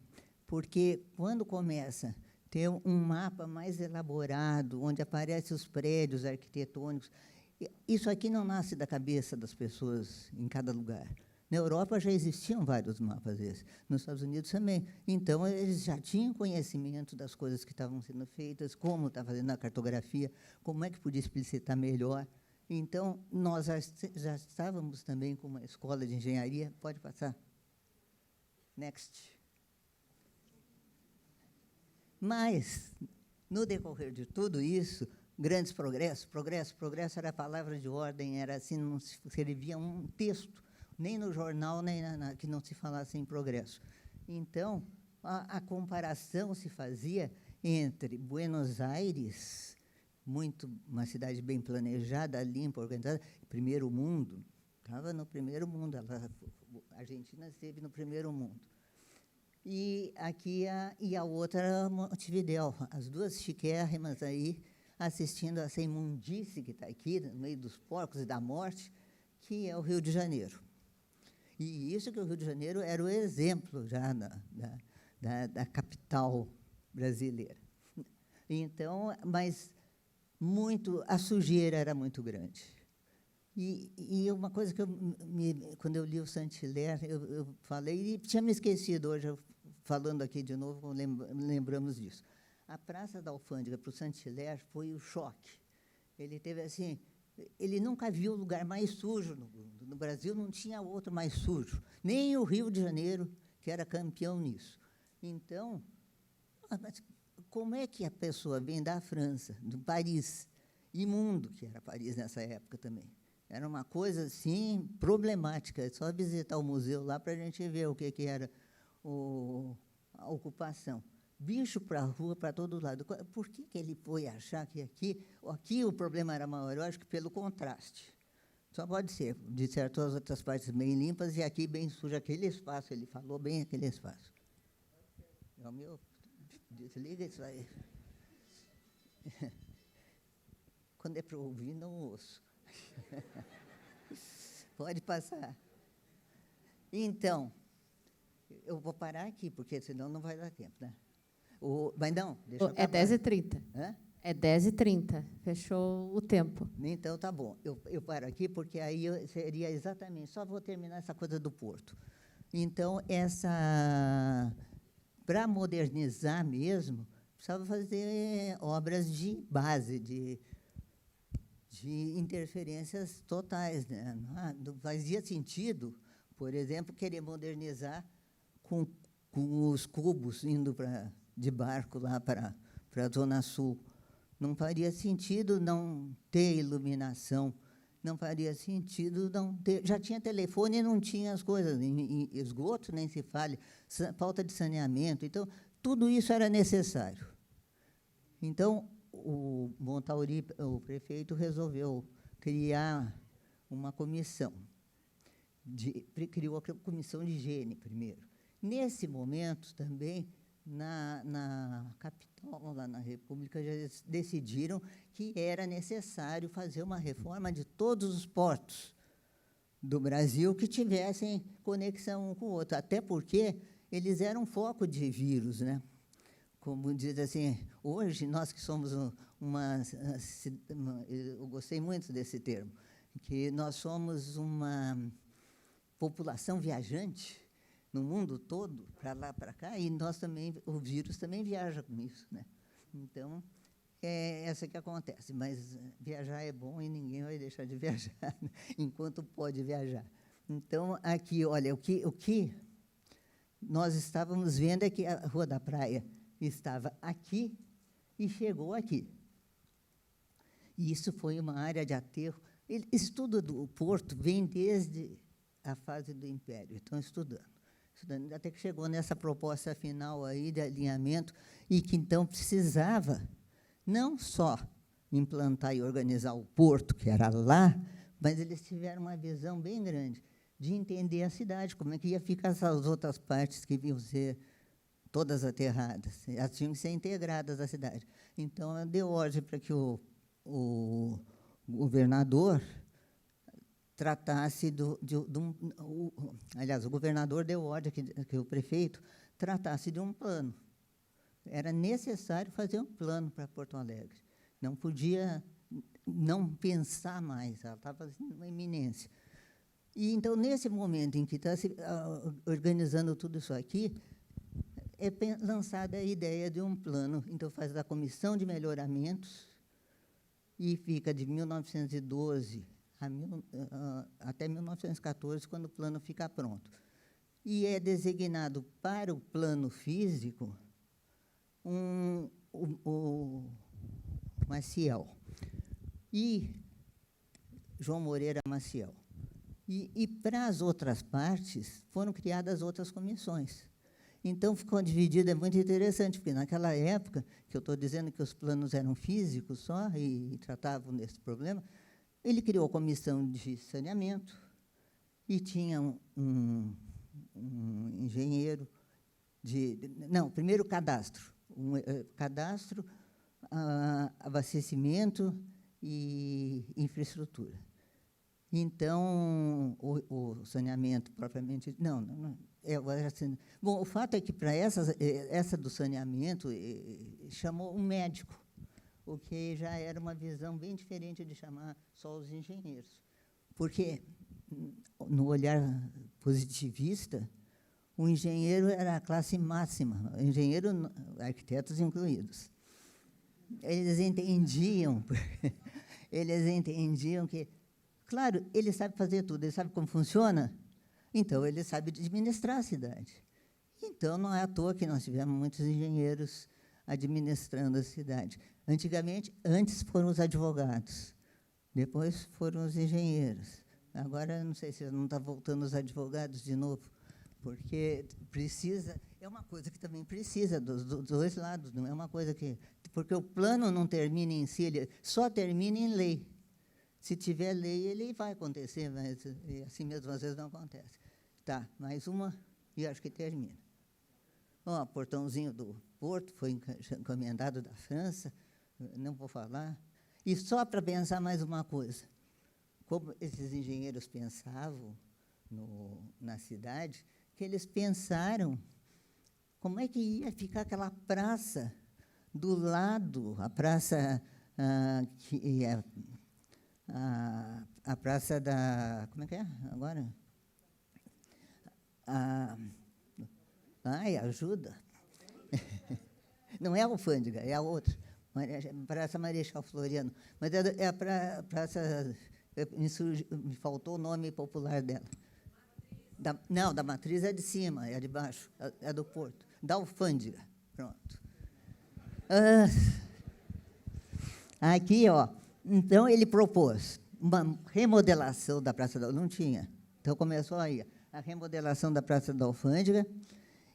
porque quando começa a ter um mapa mais elaborado, onde aparecem os prédios arquitetônicos, isso aqui não nasce da cabeça das pessoas em cada lugar. Na Europa já existiam vários mapas desses, nos Estados Unidos também. Então, eles já tinham conhecimento das coisas que estavam sendo feitas, como está fazendo a cartografia, como é que podia explicitar melhor. Então, nós já estávamos também com uma escola de engenharia. Pode passar. Next. Mas, no decorrer de tudo isso, grandes progressos, progresso era a palavra de ordem, era assim, não se escrevia um texto, nem no jornal, nem que não se falasse em progresso. Então, a comparação se fazia entre Buenos Aires, uma cidade bem planejada, limpa, organizada, primeiro mundo, estava no primeiro mundo, a Argentina esteve no primeiro mundo. E aqui a outra Montevidéu, as duas chiquérrimas aí, assistindo a essa imundície que está aqui, no meio dos porcos e da morte, que é o Rio de Janeiro. E isso que o Rio de Janeiro era o exemplo já da capital brasileira. Então, mas a sujeira era muito grande. E uma coisa que quando eu li o Saint-Hilaire, eu falei, e tinha me esquecido hoje, falando aqui de novo, lembramos disso. A Praça da Alfândega para o Saint-Hilaire foi o choque. Ele teve assim, ele nunca viu lugar mais sujo no mundo. No Brasil não tinha outro mais sujo, nem o Rio de Janeiro, que era campeão nisso. Então, mas como é que a pessoa vem da França, do Paris, imundo, que era Paris nessa época também? Era uma coisa, assim, problemática. É só visitar o museu lá para a gente ver o que era a ocupação. Bicho para a rua, para todo lado. Por que ele foi achar que aqui o problema era maior? Eu acho que pelo contraste. Só pode ser, de certas outras partes bem limpas e aqui bem sujo. Aquele espaço, ele falou bem aquele espaço. É o meu... Desliga isso aí. Quando é para ouvir, não ouço. Pode passar. Então, eu vou parar aqui, porque senão não vai dar tempo, né? Mas não, deixa eu acabar. É 10h30. Hã? É 10h30. Fechou o tempo. Então, tá bom. Eu paro aqui, porque aí seria exatamente... Só vou terminar essa coisa do porto. Então, para modernizar mesmo, precisava fazer obras de base, de interferências totais, né? Não fazia sentido, por exemplo, querer modernizar com os cubos indo de barco lá para a Zona Sul. Não faria sentido não ter iluminação, não faria sentido não ter... Já tinha telefone e não tinha as coisas, em esgoto nem se fale, falta de saneamento. Então, tudo isso era necessário. Então, o Montauri, o prefeito, resolveu criar uma comissão. Criou a comissão de higiene primeiro. Nesse momento, também, na capital, lá na República, já decidiram que era necessário fazer uma reforma de todos os portos do Brasil que tivessem conexão um com o outro, até porque eles eram foco de vírus, né? Como diz assim, hoje, nós que somos eu gostei muito desse termo, que nós somos uma população viajante no mundo todo, para lá, para cá, e nós também, o vírus também viaja com isso, né? Então, é essa que acontece. Mas viajar é bom e ninguém vai deixar de viajar, né, enquanto pode viajar. Então, aqui, olha, o que nós estávamos vendo é que a Rua da Praia estava aqui e chegou aqui. E isso foi uma área de aterro. Isso tudo do Porto vem desde a fase do Império, estão estudando, até que chegou nessa proposta final aí de alinhamento, e que, então, precisava não só implantar e organizar o porto, que era lá, mas eles tiveram uma visão bem grande de entender a cidade, como é que ia ficar essas outras partes que iam ser todas aterradas. Elas tinham que ser integradas à cidade. Então, deu ordem para que o governador tratasse aliás, o governador deu ordem que o prefeito tratasse de um plano. Era necessário fazer um plano para Porto Alegre. Não podia não pensar mais, ela estava numa iminência. E, então, nesse momento em que está se organizando tudo isso aqui, é lançada a ideia de um plano. Então, faz a comissão de melhoramentos e fica de 1912 até 1914, quando o plano fica pronto. E é designado para o plano físico o Maciel e João Moreira Maciel. E para as outras partes, foram criadas outras comissões. Então, ficou dividida, é muito interessante, porque naquela época, que eu estou dizendo que os planos eram físicos só e tratavam desse problema, ele criou a comissão de saneamento e tinha um engenheiro primeiro cadastro, cadastro, abastecimento e infraestrutura. Então, o saneamento propriamente... Bom, o fato é que, para essa do saneamento, chamou um médico, o que já era uma visão bem diferente de chamar só os engenheiros. Porque, no olhar positivista, o engenheiro era a classe máxima, arquitetos incluídos. Eles entendiam que, claro, ele sabe fazer tudo, ele sabe como funciona, então ele sabe administrar a cidade. Então, não é à toa que nós tivemos muitos engenheiros administrando a cidade. Antes foram os advogados, depois foram os engenheiros. Agora, não sei se não está voltando os advogados de novo, porque é uma coisa que também precisa dos dois lados, não é uma coisa que... Porque o plano não termina em si, ele só termina em lei. Se tiver lei, ele vai acontecer, mas assim mesmo, às vezes, não acontece. Tá, mais uma, e acho que termina. O portãozinho do Porto foi encomendado da França, não vou falar. E só para pensar mais uma coisa, como esses engenheiros pensavam na cidade, que eles pensaram como é que ia ficar aquela praça do lado, a praça que é a praça da... Como é que é agora? Ai, ajuda. Não é a Alfândega, é a outra. Praça Marechal Floriano. Mas é a praça... Me faltou o nome popular dela. Não, da Matriz é de cima, é de baixo, é do Porto. Da Alfândega. Pronto. Aqui, ó. Então, ele propôs uma remodelação da Praça da... Não tinha. Então, começou aí a remodelação da Praça da Alfândega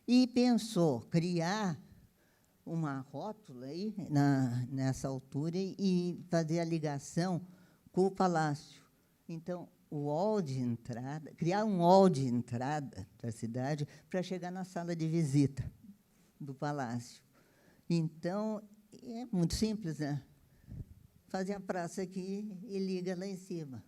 e pensou criar uma rótula aí nessa altura e fazer a ligação com o palácio. Então, o hall de entrada, criar um hall de entrada da cidade para chegar na sala de visita do palácio. Então, é muito simples, né? Fazer a praça aqui e liga lá em cima.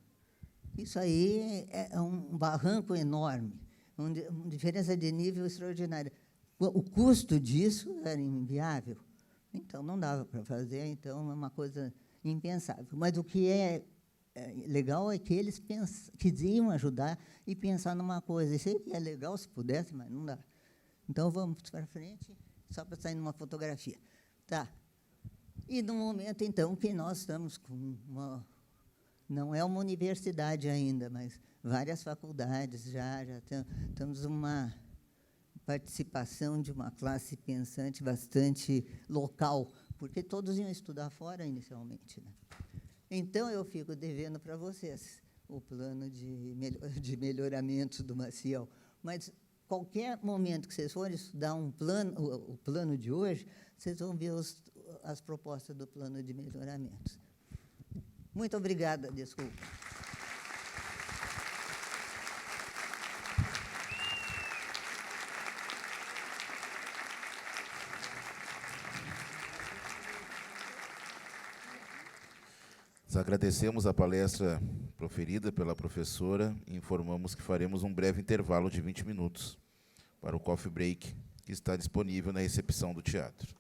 Isso aí é um barranco enorme, uma diferença de nível extraordinária. O custo disso era inviável, então não dava para fazer, então é uma coisa impensável. Mas o que é legal é que eles queriam ajudar e pensar numa coisa. Seria legal se pudesse, mas não dá. Então, vamos para frente, só para sair numa fotografia. Tá. E no momento, então, que nós estamos com uma... Não é uma universidade ainda, mas várias faculdades já estamos uma participação de uma classe pensante bastante local, porque todos iam estudar fora inicialmente, né? Então, eu fico devendo para vocês o plano de melhoramento do Maciel. Mas, qualquer momento que vocês forem estudar o plano de hoje, vocês vão ver as propostas do plano de melhoramento. Muito obrigada, desculpa. Nós agradecemos a palestra proferida pela professora e informamos que faremos um breve intervalo de 20 minutos para o coffee break, que está disponível na recepção do teatro.